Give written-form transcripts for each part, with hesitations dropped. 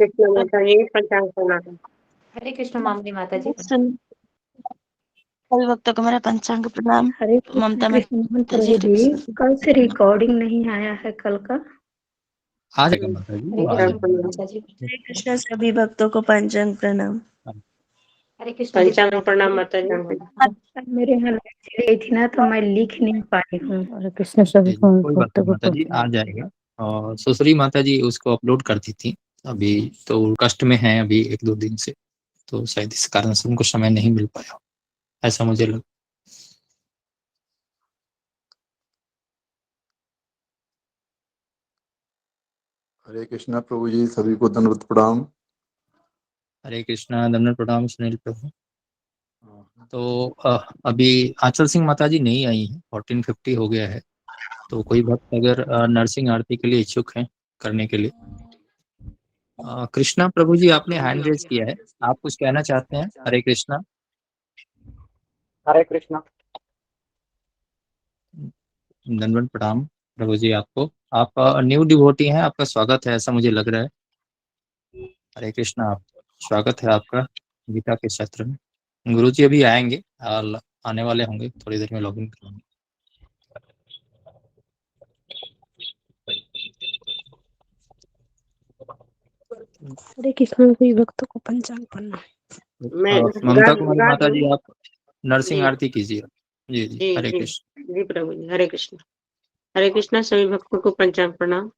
कृष्ण माता जी, पंचांग प्रणाम। हरे कृष्ण मामनी माता जी। सभी भक्तों को मेरा पंचांग प्रणाम। हरे ममता कृष्ण माता जी, प्रभु जी, कल से रिकॉर्डिंग नहीं आया है कल का। आ जाएगा माता जी, वो आ हरे जाएगा। कृष्ण माता जी। हरे कृष्ण सभी भक्तों को पंचांग प्रणाम। हरे कृष्ण पंचांग प्रणाम माता जी। मेरे यहाँ लाइट गई थी ना तो मैं लिख नहीं पाई हूँ। हरे कृष्ण सभी कोई बात भक्तों नहीं माता को जी, आ जाएगा। और सुश्री माता जी उसको अपलोड करती थी, अभी तो कष्ट में है अभी 1-2 दिन से, तो शायद इस कारण से उनको समय नहीं मिल पाया, ऐसा मुझे लगा। हरे कृष्णा प्रभु जी, सभी को दंडवत प्रणाम। हरे कृष्णा, दंडवत प्रणाम सुनील प्रभु। तो अभी आंचल सिंह माता जी नहीं आई है, 1450 हो गया है। तो कोई भक्त अगर नरसिंह आरती के लिए इच्छुक हैं करने के लिए। कृष्णा प्रभु जी, आपने हैंड रेज किया है, आप कुछ कहना चाहते हैं? हरे कृष्णा। हरे कृष्णा। दंडवत प्रणाम प्रभु जी आपको। आप न्यू डिवोटी हैं, आपका स्वागत है ऐसा मुझे लग रहा है। हरे कृष्णा, आप स्वागत है आपका गीता के क्षेत्र में। गुरु जी अभी आएंगे, आने वाले होंगे, थोड़ी देर में लॉगिन करेंगे। हरे कृष्ण सभी भक्तों को पंचांग प्रणाम। ममता कुमारी माता जी, आप नरसिंह जी। आरती कीजिए। जी जी, जी हरे जी कृष्ण। जी प्रभु जी, हरे कृष्ण। हरे कृष्णा सभी भक्तों को पंचांग प्रणाम।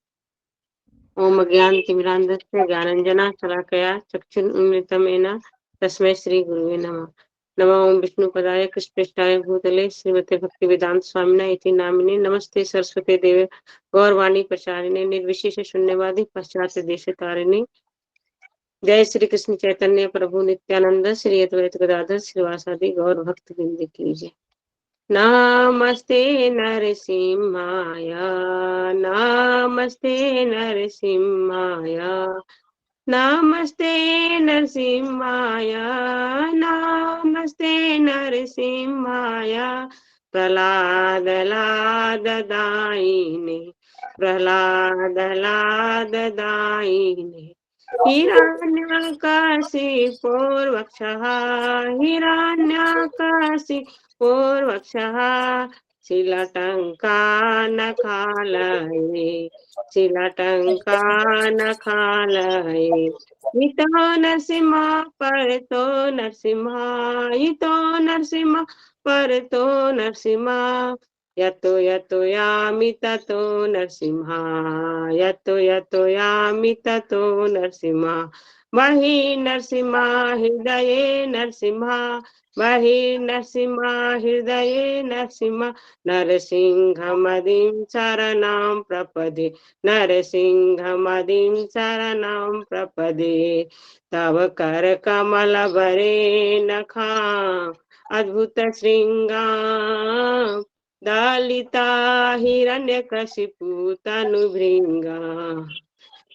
ओम ज्ञान तिमिरांधस्य ज्ञानंजना शलाकया चक्षुरुन्मिलितं तस्मै श्री गुरुवे नमः। नमो ओम विष्णुपदाय कृष्णपृष्ठाय भूतले श्रीमते भक्ति वेदांत स्वामिने इति नामिने नमस्ते सरस्वते देवे गौरवाणी प्रचारिणे निर्विशेष शून्यवादी पाश्चात्य देशतारिणे। जय श्री कृष्ण चैतन्य प्रभु नित्यानंद श्री अद्वैत गदाधर श्रीवासादि गौर भक्त वृंद की जय। नमस्ते नरसिंहाय, नमस्ते नरसिंहाय, नमस्ते नरसिंहाय, नमस्ते नरसिंहाय। प्रहलाद लाद दायिने, प्रहलाद लाद दायिने। हिरण्यकशिपूर्वक्षः, हिरण्यकशिपूर्वक्षः शिलटङ्कानखालये, शिलटङ्कानखालये। इतो नरसिंह परतो नरसिंह, इतो नरसिंह परतो नरसिंह। यतो यतो यामि ततो नरसिंह, यतो यतो यामि ततो नरसिंह। वही नरसिंह हृदये नरसिंह, वही नरसिंह हृदये नरसिंह। नरसिंहमदिं शरणं प्रपदे, नरसिंहमदिं शरणं प्रपदे। तव कर कमल भरे नखा अद्भुत श्रृंगा, दलिता हिरण्यकशिपु तनुभृंगा।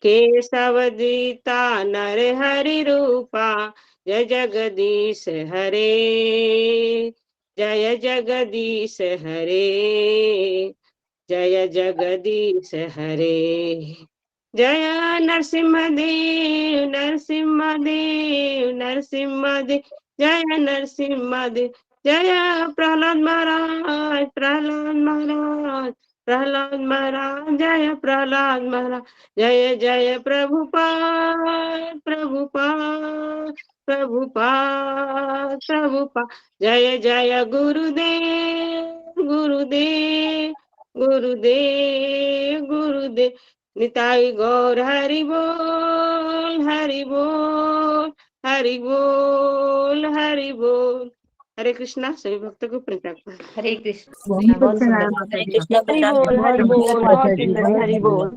केशवदीता नर हरि रूपा, जय जगदीश हरे, जय जगदीश हरे, जय जगदीश हरे। जय नरसिंहदेव नरसिंहदेव नरसिंहदेव, जय नरसिंहदेव। जय प्रहलाद महाराज, प्रहलाद महाराज, प्रहलाद महाराज, जय प्रहलाद महाराज। जय जय प्रभुपाद, प्रभुपाद, प्रभुपाद, प्रभुपाद। जय जय गुरुदेव, गुरुदेव, गुरुदेव, गुरुदेव। निताई गौर हरि बोल, हरि बोल, हरि बोल, हरि बोल। हरे कृष्णा सभी भक्तों को प्रणाम। हरे कृष्ण। बहुत बहुत सुंदर। हरे कृष्ण हरि बोल, हरि बोल, बहुत सुंदर, हरि बोल,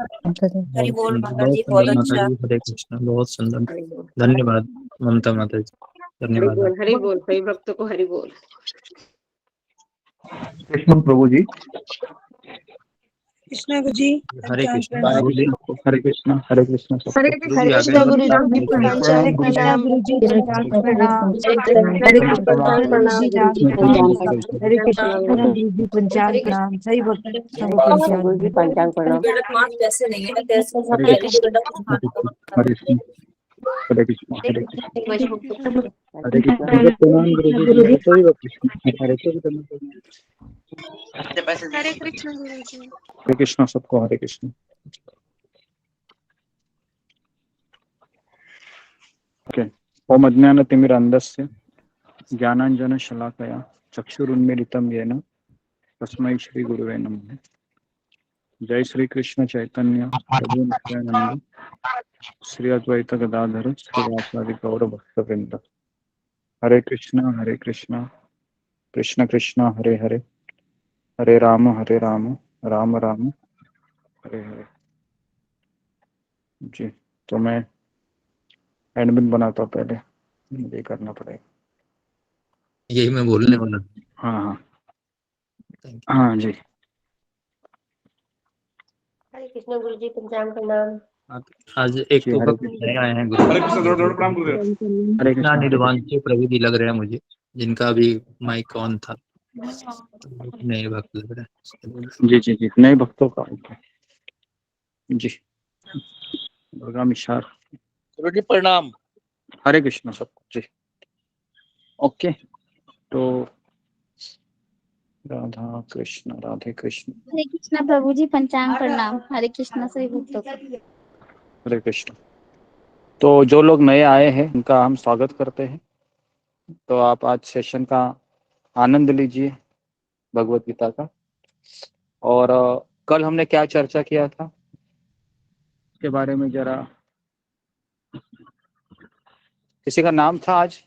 हरि बोल माता बहुत जी, सुंदर बहुत माता अच्छा। जी, हरे कृष्ण, बहुत सुंदर। हरि बोल, धन्यवाद ममता माता जी, हरि धन्यवाद। बोल, हरि बोल, सभी भक्तों को हरि बोल। कृष्ण प्रभु जी, कृष्णा गुरु जी, हरे कृष्ण हरे गुरु जी। कृष्ण, हरे कृष्ण सब। हरे गुरु जी हरे आ कृष्णा गए। गुरु जी, पंचांग गुरु जी। प्रणाम, गुरु जी पंचांग प्रणाम। हरे कृष्णा गुरु जी, हरे कृष्ण गुरु जी पंचांग प्रणाम। सही भक्तों को पंचांग प्रणाम। मार्क्स वैसे नहीं है, हरे कृष्ण। हरे कृष्ण हरे कृष्ण वही भक्तों को हरे कृष्ण जगत प्रणाम गुरु जी जी सभी कृष्ण हरे कृष्ण हरे कृष्ण गुरु जी। हरे कृष्ण सबको हरे कृष्ण। ओके। ओम अज्ञानतिमिरान्धस्य ज्ञानाञ्जनशलाकया चक्षुरुन्मीलितं येन तस्मै श्री गुरुवे नमः। जय श्री कृष्ण चैतन्य प्रभु नित्यानंद श्री अद्वैत गदाधर श्रीवासादि गौर भक्तवृंद। हरे कृष्ण कृष्ण कृष्ण हरे हरे हरे राम राम राम हरे हरे। जी तो मैं एडमिन बनाता हूँ, पहले ये करना पड़ेगा। यही मैं बोलने वाला था। हाँ हाँ Thank you. हाँ जी। हरे कृष्ण गुरु जी, पंचांग प्रणाम। आज एक जी तो हरे भक्त कृष्ण नए आए हैं गुरु। हरे कृष्ण दौड़ प्रणाम गुरुदेव। हरे कृष्णा कृष्ण हरे निर्वांशु प्रविधि लग रहा है मुझे, जिनका भी माइक ऑन था, तो नए भक्त लग रहा है। कृष्ण। जी जी जी नए भक्तों का जी दुर्गा मिशार गुरु जी प्रणाम। हरे कृष्ण सबको जी। ओके तो राधा कृष्ण राधे कृष्ण हरे कृष्णा प्रभु जी, पंचांग प्रणाम। हरे कृष्णा सभी भक्तों को। हरे कृष्ण। तो जो लोग नए आए हैं उनका हम स्वागत करते हैं। तो आप आज सेशन का आनंद लीजिए भगवत गीता का। और कल हमने क्या चर्चा किया था उसके बारे में जरा किसी का नाम था आज?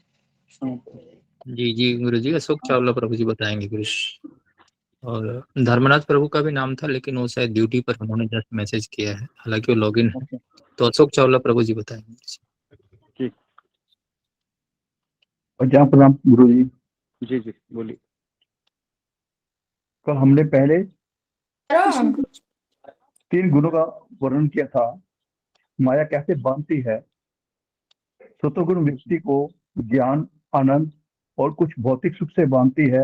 जी जी गुरु जी, अशोक चावला प्रभु जी बताएंगे गुरु। और धर्मनाथ प्रभु का भी नाम था, लेकिन वो शायद ड्यूटी पर, उन्होंने जस्ट मैसेज किया है, हालांकि वो लॉगिन है। तो अशोक चावला प्रभु जी बताएंगे। ठीक। और जहाँ प्रणाम गुरु जी। जी जी बोलिए। कल हमने पहले 3 गुणों का वर्णन किया था। माया कैसे बांधती है। सत्वगुण व्यक्ति को ज्ञान, आनंद और कुछ भौतिक सुख से बांधती है।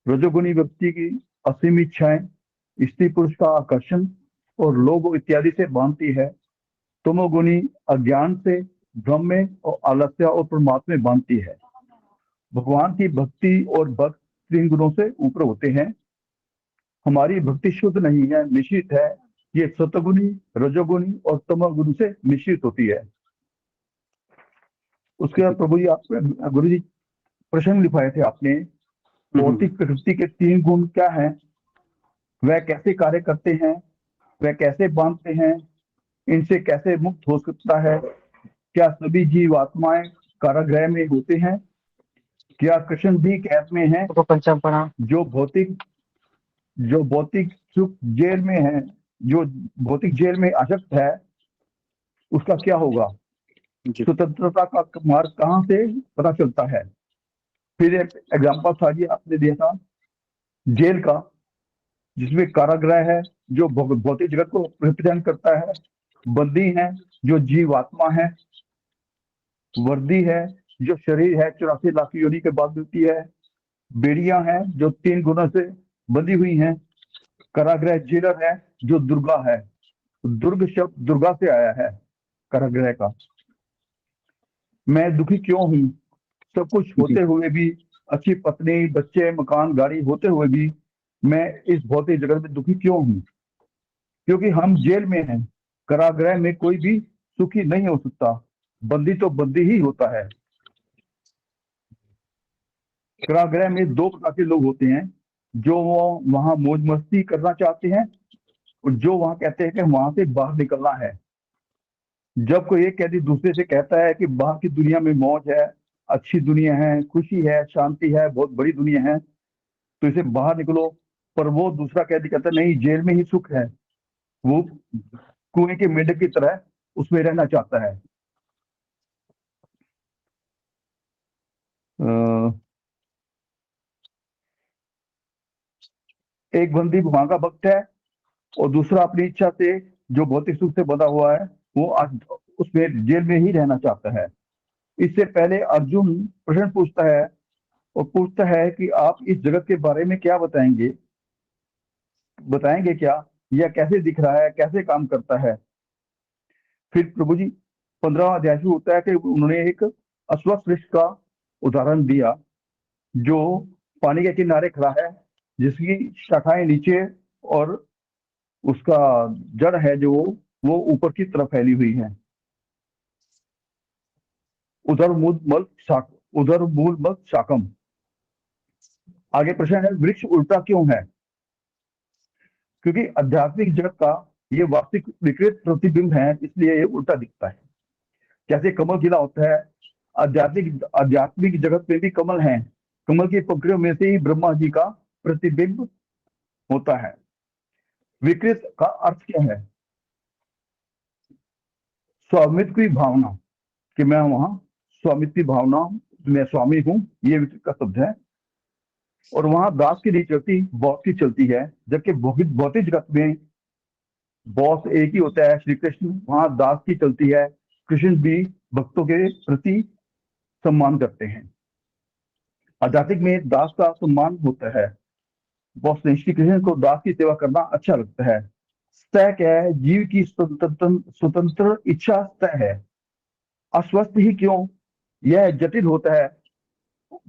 रजोगुणी व्यक्ति की असीम इच्छाएं, स्त्री पुरुष का आकर्षण और लोभ इत्यादि से बांधती है। तमोगुणी अज्ञान से, भ्रम में और आलस्य और परमात्मा में बांधती है। भगवान की भक्ति और भक्त 3 गुणों से ऊपर होते हैं। हमारी भक्ति शुद्ध नहीं है, मिश्रित है। ये सतगुणी, रजोगुणी और तमोगुणी से मिश्रित होती है। उसके बाद प्रभु जी, आप गुरु जी प्रसंग लिखाए थे आपने। भौतिक प्रकृति के 3 गुण क्या हैं, वह कैसे कार्य करते हैं, वह कैसे बांधते हैं, इनसे कैसे मुक्त हो सकता है। क्या सभी जीवात्माएं कारागृह में होते हैं? क्या कृष्ण भी कैद में हैं? तो पंचांग प्रणाम। जो भौतिक सुख जेल में है, जो भौतिक जेल में आसक्त है, उसका क्या होगा? स्वतंत्रता का मार्ग कहाँ से पता चलता है? फिर एक एग्जाम्पल था जी आपने दिया था जेल का, जिसमें कारागृह है जो भौतिक जगत को रिप्रेजेंट करता है, बंदी है जो जीवात्मा है, वर्दी है जो शरीर है 84 लाख योनि के बाद मिलती है, बेड़ियां हैं जो 3 गुणों से बंधी हुई हैं, कारागृह जेलर है जो दुर्गा है। दुर्ग शब्द दुर्गा से आया है, कारागृह का। मैं दुखी क्यों हूँ? सब कुछ होते हुए भी, अच्छी पत्नी, बच्चे, मकान, गाड़ी होते हुए भी मैं इस भौतिक जगत में दुखी क्यों हूँ? क्योंकि हम जेल में हैं। कारागृह में कोई भी सुखी नहीं हो सकता, बंदी तो बंदी ही होता है। कारागृह में 2 प्रकार के लोग होते हैं, जो वो वहां मौज मस्ती करना चाहते हैं और जो वहां कहते हैं कि वहां से बाहर निकलना है। जब कोई एक कैदी दूसरे से कहता है कि बाहर की दुनिया में मौज है, अच्छी दुनिया है, खुशी है, शांति है, बहुत बड़ी दुनिया है, तो इसे बाहर निकलो, पर वो दूसरा कैदी कहता है नहीं, जेल में ही सुख है। वो कुएं के मेंढक की तरह उसमें रहना चाहता है। एक बंदी वहां का भक्त है और दूसरा अपनी इच्छा से जो भौतिक सुख से बंधा हुआ है, वो आज उसमें जेल में ही रहना चाहता है। इससे पहले अर्जुन प्रश्न पूछता है और पूछता है कि आप इस जगत के बारे में क्या बताएंगे क्या, यह कैसे दिख रहा है, कैसे काम करता है? फिर प्रभु जी 15 अध्याय से होता है कि उन्होंने एक अश्वत्थ वृक्ष का उदाहरण दिया जो पानी के किनारे खड़ा है, जिसकी शाखाएं नीचे और उसका जड़ है जो वो ऊपर की तरफ फैली हुई है। उधर मूल मल शाकम। आगे प्रश्न है, वृक्ष उल्टा क्यों है? क्योंकि आध्यात्मिक जगत का ये वास्तविक विकृत प्रतिबिंब है, इसलिए ये उल्टा दिखता है। जैसे कमल खिला होता है, आध्यात्मिक जगत में भी कमल है। कमल की पंखुड़ियों में से ही ब्रह्मा जी का प्रतिबिंब होता है। विकृत का अर्थ क्या है? स्वामित्व की भावना, कि मैं वहां स्वामित्व की भावना, मैं स्वामी हूं, ये विकृत का शब्द है। और वहां दास की नहीं चलती, बॉस की चलती है। जबकि भौतिक जगत में बॉस एक ही होता है, श्री कृष्ण, वहां दास की चलती है। कृष्ण भी भक्तों के प्रति सम्मान करते हैं। आध्यात्मिक में दास का सम्मान होता है। बॉस ने श्री कृष्ण को दास की सेवा करना अच्छा लगता है। सतह क्या है? जीव की स्वतंत्र इच्छा सतह है। अस्वस्थ ही क्यों? यह जटिल होता है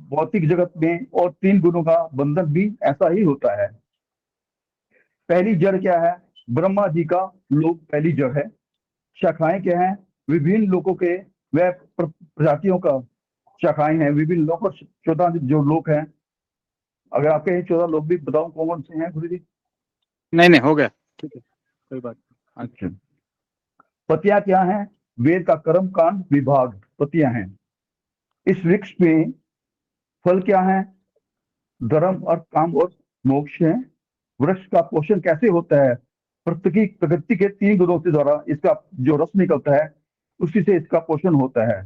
भौतिक जगत में, और 3 गुणों का बंधन भी ऐसा ही होता है। पहली जड़ क्या है? ब्रह्मा जी का लोक पहली जड़ है। शाखाएं क्या है? विभिन्न लोकों के वह प्रजातियों का शाखाएं हैं। विभिन्न लोक और 14 जो लोक हैं। अगर आपके 14 लोग भी बताओ कौन से हैं गुरु जी? नहीं हो गया, ठीक है, कोई बात नहीं। अच्छा, पतियां क्या हैं? वेद का कर्म कांड विभाग पतियां हैं। इस वृक्ष में फल क्या है? धर्म और काम और मोक्ष है। वृक्ष का पोषण कैसे होता है? प्रकृति के 3 गुणों के द्वारा इसका जो रस निकलता है उसी से इसका पोषण होता है।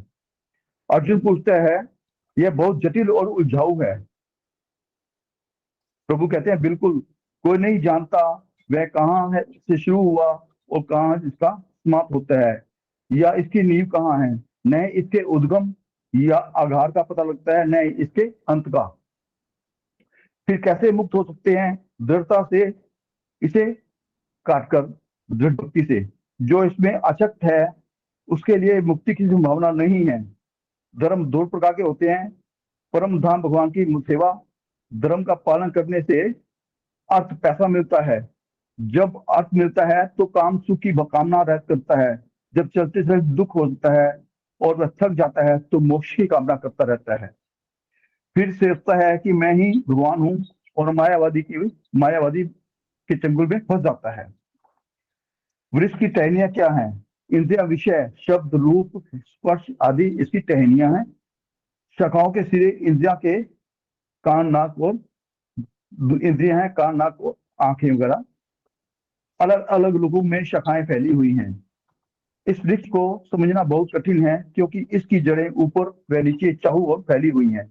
अर्जुन पूछता है, यह बहुत जटिल और उलझाऊ है। प्रभु कहते हैं, बिल्कुल, कोई नहीं जानता वह कहाँ है से शुरू हुआ और कहाँ इसका समाप्त होता है, या इसकी नींव कहाँ है। न इसके उद्गम या आधार का पता लगता है, न इसके अंत का। फिर कैसे मुक्त हो सकते हैं? दृढ़ता से इसे काटकर, दृढ़ भक्ति से। जो इसमें अशक्त है उसके लिए मुक्ति की संभावना नहीं है। धर्म 2 प्रकार के होते हैं। परम धाम भगवान की सेवा। धर्म का पालन करने से अर्थ पैसा मिलता है। जब अर्थ मिलता है तो काम सुख की कामना रह करता है। जब चलते चलते दुख होता है और वह थक जाता है तो मोक्ष की कामना करता रहता है। फिर सोचता है कि मैं ही भगवान हूं और मायावादी के चंगुल में फंस जाता है। वृक्ष की टहनियां क्या हैं? इंद्रिया, विषय, शब्द, रूप, स्पर्श आदि इसकी टहनियां हैं। शाखाओं के सिरे इंद्रिया के कान, नाक और इंद्रियां हैं, कान, नाक और आंखें वगैरह। अलग अलग रूपों में शाखाएं फैली हुई हैं। इस वृक्ष को समझना बहुत कठिन है क्योंकि इसकी जड़ें ऊपर व नीचे चाहू और फैली हुई हैं।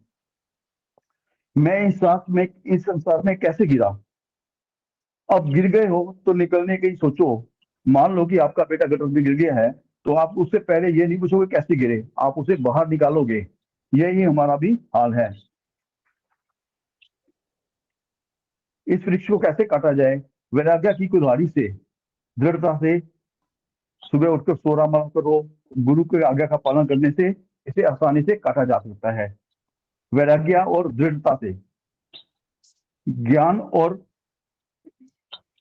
मैं इस संसार में कैसे गिरा? अब गिर गए हो तो निकलने की सोचो। मान लो कि आपका बेटा गटर में गिर गया है तो आप उससे पहले ये नहीं पूछोगे कैसे गिरे, आप उसे बाहर निकालोगे। यही हमारा भी हाल है। इस वृक्ष को कैसे काटा जाए? वैराग्य की कुल्हाड़ी से, दृढ़ता से सुबह उठकर सोरामा करो। गुरु के आज्ञा का पालन करने से इसे आसानी से काटा जा सकता है। वैराग्य और दृढ़ता से। ज्ञान और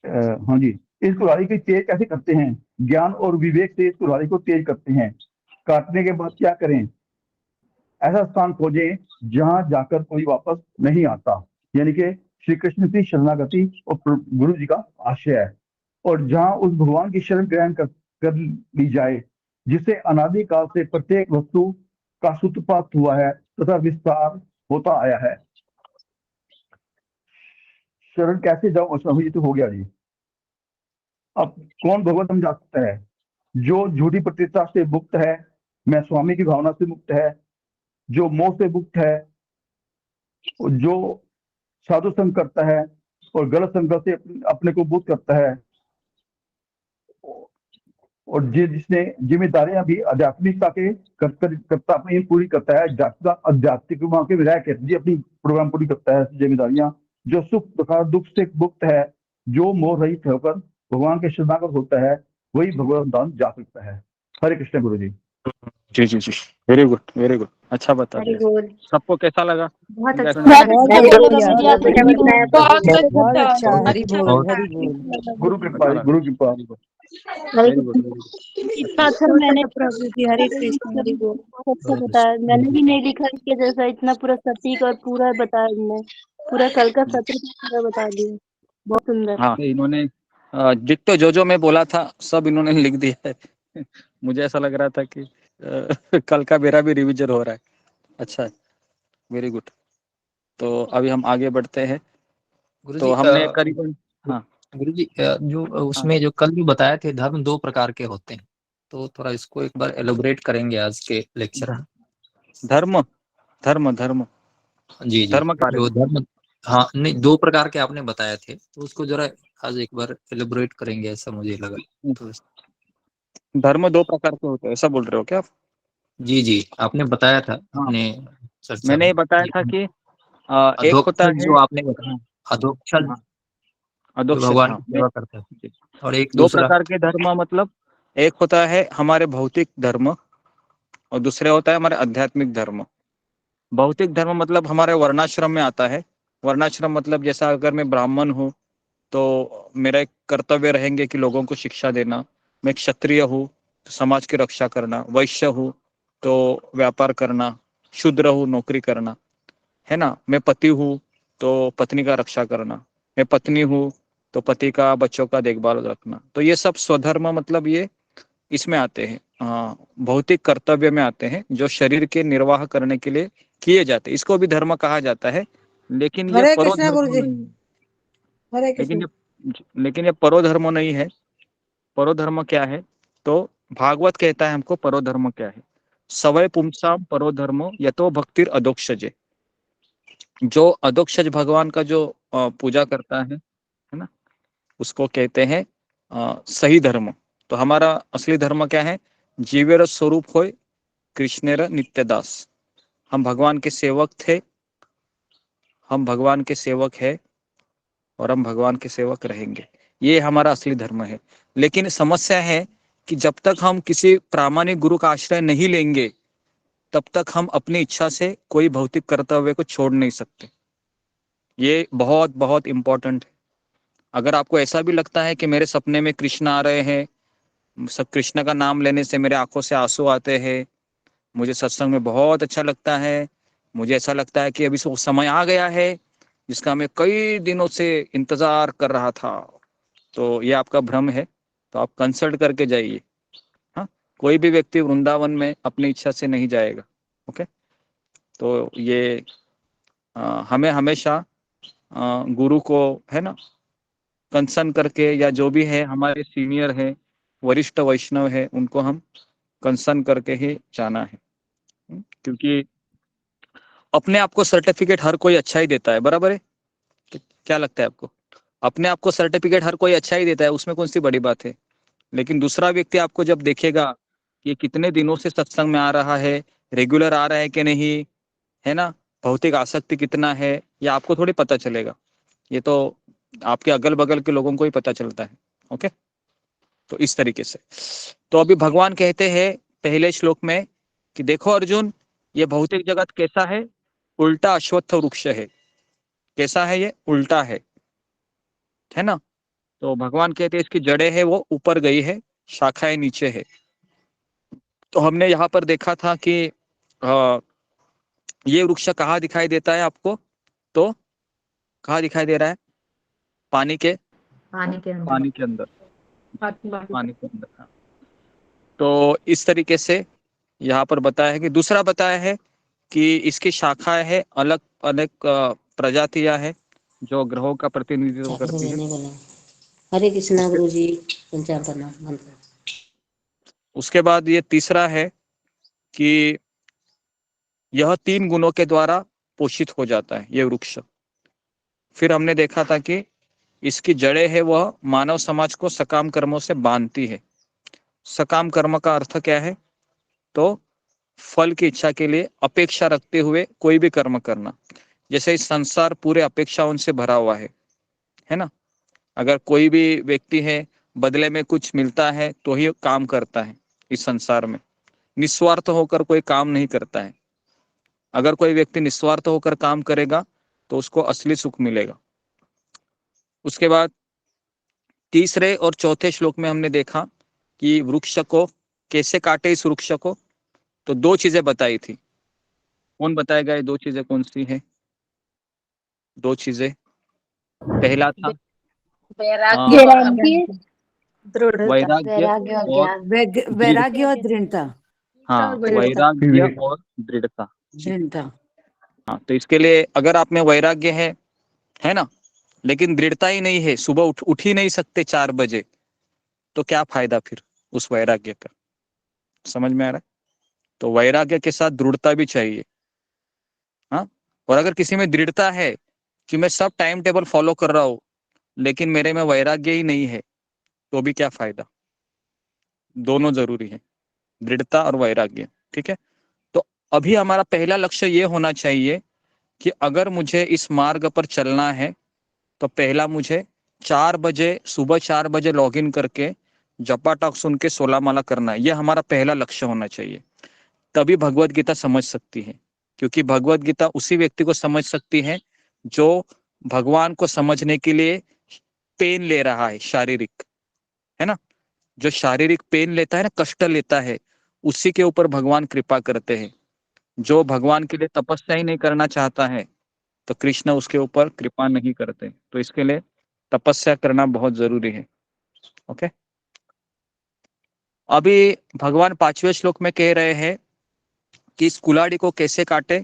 हाँ जी, इस कुल्हाड़ी की तेज कैसे करते हैं? ज्ञान और विवेक से इस कुल्हाड़ी को तेज करते हैं। काटने के बाद क्या करें? ऐसा स्थान खोजें जहां जाकर कोई वापस नहीं आता, यानी कि श्री कृष्ण की शरणागति और गुरु जी का आशय है। और जहां उस भगवान की शरण ग्रहण कर ली जाए जिससे अनादि काल से प्रत्येक वस्तु का सूत्रपात हुआ है तथा विस्तार होता आया है। शरण कैसे जाओ? तो हो गया जी। अब कौन भगवत हम जा सकता है? जो झूठी प्रतिष्ठा से मुक्त है, मैं स्वामी की भावना से मुक्त है, जो मोह से मुक्त है, जो साधु संग करता है और गलत संगत से अपने को मुक्त करता है, और जिसने जिम्मेदारियां भी आध्यात्मिकता के करता अपनी पूरी करता है। आध्यात्मिक वहां के विधायक जी अपनी प्रोग्राम पूरी करता है जिम्मेदारियां। जो सुख तथा दुख से मुक्त है, जो मोह रहित होकर भगवान के शरणागत होता है, वही भगवत धाम जा सकता है। हरे कृष्ण गुरु जी। जी जी जी, वेरी गुड वेरी गुड, अच्छा बता हरि दिया। बोल। सबको कैसा लगा? बहुत अच्छा सुनने लगा। बहुत अच्छा बढ़िया, लगा बहुत गुरुजी, बढ़िया, बताया बहुत बहुत अच्छा, बहुत हरि अच्छा बोल, लगा। हरि बोल। गुरु कृपा अच्छा लगा, गुरु कृपा। Very good Hare very good Krishna. Very good. इतना अच्छा मैंने प्रभु जी, हरे कृष्ण हरि बोल, बहुत अच्छा हरे बताया। कृष्ण। मैंने भी नहीं लिखा इसके जैसा, इतना पूरा सटीक और पूरा बताया इनने, पूरा कल का सत्र पूरा बता दिया, बहुत सुंदर। हाँ, इन्होंने डिट्टो जो मैं बोला था सब इन्होंने लिख दिया है। मुझे ऐसा लग रहा था कि कल का मेरा भी रिवीजन हो रहा है। अच्छा है, वेरी गुड। तो अभी हम आगे बढ़ते हैं। गुरुजी तो हमने करीबन, हाँ गुरुजी जो हाँ, उसमें जो कल भी बताए थे धर्म 2 प्रकार के होते हैं, तो थोड़ा इसको एक बार एलोबरेट करेंगे आज के लेक्चर में। धर्म धर्म धर्म जी जी, धर्म कार्य जो में। धर्म, हाँ नहीं 2 प्रकार के आपने बताए थे, तो उसको जरा आज एक बार एलोबरेट करेंगे ऐसा मुझे लगा। तो धर्म 2 प्रकार के होते हैं, ऐसा बोल रहे हो क्या आप? जी जी, आपने बताया था हाँ, अपने चर्चा मैंने में। ये बताया था लेकिन कि एक होता अधोक्षज है, जो आपने बताया, अधोक्षज हाँ, जो अधोक्षज, भगवान हाँ, की सेवा करता है, जी। और एक 2 दूसरा। प्रकार के धर्म मतलब एक होता है हमारे भौतिक धर्म और दूसरे होता है हमारे आध्यात्मिक धर्म। भौतिक धर्म मतलब हमारे वर्णाश्रम में आता है। वर्णाश्रम मतलब जैसा अगर मैं ब्राह्मण हूँ तो मेरा एक कर्तव्य रहेंगे कि लोगों को शिक्षा देना। मैं क्षत्रिय हूँ तो समाज की रक्षा करना। वैश्य हूँ तो व्यापार करना। शूद्र हूँ नौकरी करना, है ना। मैं पति हूँ तो पत्नी का रक्षा करना। मैं पत्नी हूँ तो पति का बच्चों का देखभाल रखना। तो ये सब स्वधर्म मतलब ये इसमें आते हैं, भौतिक कर्तव्य में आते हैं जो शरीर के निर्वाह करने के लिए किए जाते हैं। इसको भी धर्म कहा जाता है, लेकिन ये हरे कृष्णा परोधर्म गुरुजी, नहीं है। हरे लेकिन कृष्ण। ये परोधर्म नहीं है। परोधर्म क्या है? तो भागवत कहता है हमको परोधर्म क्या है। सवय पुंसाम परोधर्मो यतो भक्तिर अधोक्षजे। जो अधोक्षज भगवान का जो पूजा करता है ना, उसको कहते हैं सही धर्म। तो हमारा असली धर्म क्या है? जीवेर स्वरूप होय कृष्णेर नित्यदास। हम भगवान के सेवक थे, हम भगवान के सेवक है और हम भगवान के सेवक रहेंगे। ये हमारा असली धर्म है। लेकिन समस्या है कि जब तक हम किसी प्रामाणिक गुरु का आश्रय नहीं लेंगे तब तक हम अपनी इच्छा से कोई भौतिक कर्तव्य को छोड़ नहीं सकते। ये बहुत बहुत इंपॉर्टेंट है। अगर आपको ऐसा भी लगता है कि मेरे सपने में कृष्ण आ रहे हैं, सब कृष्ण का नाम लेने से मेरे आंखों से आंसू आते हैं, मुझे सत्संग में बहुत अच्छा लगता है, मुझे ऐसा लगता है कि अभी वो समय आ गया है जिसका मैं कई दिनों से इंतजार कर रहा था, तो ये आपका भ्रम है। तो आप कंसल्ट करके जाइए। हाँ, कोई भी व्यक्ति वृंदावन में अपनी इच्छा से नहीं जाएगा। ओके, तो ये हमें हमेशा गुरु को, है ना, कंसर्न करके, या जो भी है हमारे सीनियर है, वरिष्ठ वैष्णव है, उनको हम कंसर्न करके ही जाना है। क्योंकि अपने आप को सर्टिफिकेट हर कोई अच्छा ही देता है, बराबर है? क्या लगता है आपको? अपने आप को सर्टिफिकेट हर कोई अच्छा ही देता है, उसमें कौन सी बड़ी बात है। लेकिन दूसरा व्यक्ति आपको जब देखेगा कि कितने दिनों से सत्संग में आ रहा है, रेगुलर आ रहा है कि नहीं, है ना, भौतिक आसक्ति कितना है, या आपको थोड़ी पता चलेगा। ये तो आपके अगल बगल के लोगों को ही पता चलता है। ओके, तो इस तरीके से तो अभी भगवान कहते हैं पहले श्लोक में कि देखो अर्जुन, ये भौतिक जगत कैसा है? उल्टा अश्वत्थ वृक्ष है। कैसा है? ये उल्टा है ना। तो भगवान कहते हैं इसकी जड़ें है वो ऊपर गई है, शाखाएं नीचे है। तो हमने यहाँ पर देखा था कि ये वृक्ष कहाँ दिखाई देता है आपको? तो कहाँ दिखाई दे रहा है? पानी के पानी के अंदर। पानी के अंदर, पानी के अंदर। हाँ। तो इस तरीके से यहाँ पर बताया है कि दूसरा बताया है कि इसकी शाखाएं है, अलग अलग प्रजातियां है जो ग्रहों का प्रतिनिधित्व करती है। हरे कृष्णा उसके, गुरुजी, पंचांग करना मंत्र। उसके बाद ये तीसरा है कि यह 3 गुणों के द्वारा पोषित हो जाता है ये वृक्ष। फिर हमने देखा था कि इसकी जड़ें है वह मानव समाज को सकाम कर्मों से बांधती है। सकाम कर्म का अर्थ क्या है? तो फल की इच्छा के लिए अपेक्षा रखते हुए कोई भी कर्म करना। जैसे इस संसार पूरे अपेक्षाओं से भरा हुआ है ना। अगर कोई भी व्यक्ति है, बदले में कुछ मिलता है तो ही काम करता है इस संसार में, निस्वार्थ होकर कोई काम नहीं करता है। अगर कोई व्यक्ति निस्वार्थ होकर काम करेगा तो उसको असली सुख मिलेगा। उसके बाद तीसरे और चौथे श्लोक में हमने देखा कि वृक्ष को कैसे काटे, इस वृक्ष को, तो दो चीजें बताई थी। कौन बताएगा ये दो चीजें कौन सी है? दो चीजें, पहला था वैराग्य, वैराग्य और वैराग्य और दृढ़ता। हाँ, वैराग्य और दृढ़ता। हाँ, तो इसके लिए अगर आप में वैराग्य है ना, लेकिन दृढ़ता ही नहीं है, सुबह उठ ही नहीं सकते 4 बजे, तो क्या फायदा फिर उस वैराग्य का? समझ में आ रहा है? तो वैराग्य के साथ दृढ़ता भी चाहिए। हाँ, और अगर किसी में दृढ़ता है कि मैं सब टाइम टेबल फॉलो कर रहा हूँ लेकिन मेरे में वैराग्य ही नहीं है, तो भी क्या फायदा? दोनों जरूरी है, दृढ़ता और वैराग्य। ठीक है, तो अभी हमारा पहला लक्ष्य ये होना चाहिए कि अगर मुझे इस मार्ग पर चलना है तो पहला मुझे 4 बजे, सुबह 4 बजे लॉगिन करके जपा टॉक सुन के 16 माला करना है। यह हमारा पहला लक्ष्य होना चाहिए। तभी भगवत गीता समझ सकती है, क्योंकि भगवत गीता उसी व्यक्ति को समझ सकती है जो भगवान को समझने के लिए पेन ले रहा है, शारीरिक, है ना। जो शारीरिक पेन लेता है ना, कष्ट लेता है, उसी के ऊपर भगवान कृपा करते हैं। जो भगवान के लिए तपस्या ही नहीं करना चाहता है तो कृष्ण उसके ऊपर कृपा नहीं करते। तो इसके लिए तपस्या करना बहुत जरूरी है। ओके, अभी भगवान 5वें श्लोक में कह रहे हैं कि इस कुल्हाड़ी को कैसे काटे।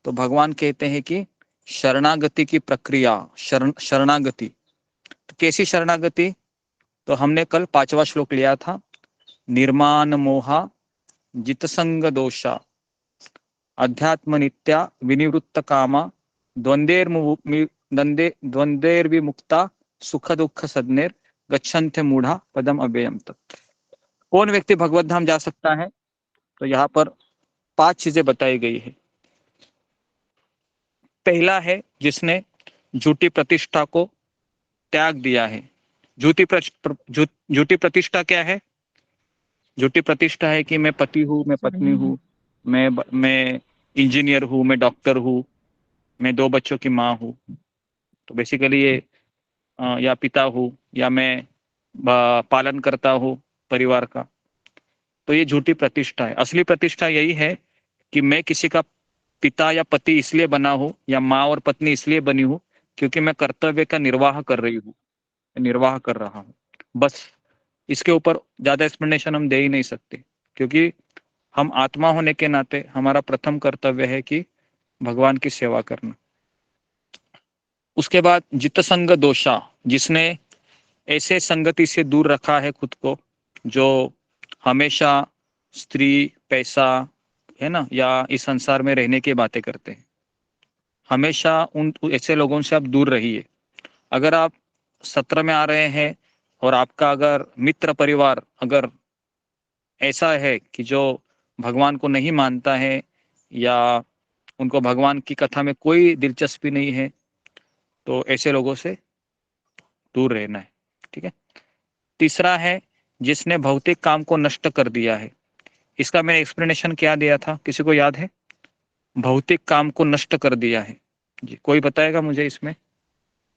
तो भगवान कहते हैं कि शरणागति की प्रक्रिया, शरणागति। तो कैसी शरणागति? तो हमने कल 5वां श्लोक लिया था, निर्माण मोहा जितसंग दोषा अध्यात्म नित्या विनिवृत्त कामा द्वंद्वैर्विमुक्ता सुख दुख सदनेर गच्छन्ते मूढ़ा पदम अव्ययम तत्। कौन व्यक्ति भगवत धाम जा सकता है? तो यहाँ पर 5 चीजें बताई गई है। पहला है जिसने झूठी प्रतिष्ठा को त्याग दिया है। झूठी प्रतिष्ठा क्या है? झूठी प्रतिष्ठा है कि मैं पति हूँ, मैं पत्नी हूँ, मैं इंजीनियर हूँ, मैं डॉक्टर हूँ, मैं 2 बच्चों की माँ हूँ। तो बेसिकली ये या पिता हूँ, या मैं पालन करता हूँ परिवार का। तो ये झूठी प्रतिष्ठा है। असली प्रतिष्ठा यही है कि मैं किसी का पिता या पति इसलिए बना हूँ या माँ और पत्नी इसलिए बनी हूँ क्योंकि मैं कर्तव्य का निर्वाह कर रही हूँ, निर्वाह कर रहा हूँ। बस इसके ऊपर ज्यादा एक्सप्लेनेशन हम दे ही नहीं सकते, क्योंकि हम आत्मा होने के नाते हमारा प्रथम कर्तव्य है कि भगवान की सेवा करना। उसके बाद जितसंग दोषा, जिसने ऐसे संगति से दूर रखा है खुद को जो हमेशा स्त्री, पैसा, है ना, या इस संसार में रहने की बातें करते हैं, हमेशा उन ऐसे लोगों से आप दूर रहिए। अगर आप सत्र में आ रहे हैं और आपका अगर मित्र परिवार अगर ऐसा है कि जो भगवान को नहीं मानता है या उनको भगवान की कथा में कोई दिलचस्पी नहीं है, तो ऐसे लोगों से दूर रहना है। ठीक है। तीसरा है जिसने भौतिक काम को नष्ट कर दिया है। इसका मैंने एक्सप्लेनेशन क्या दिया था, किसी को याद है? भौतिक काम को नष्ट कर दिया है जी, कोई बताएगा मुझे इसमें?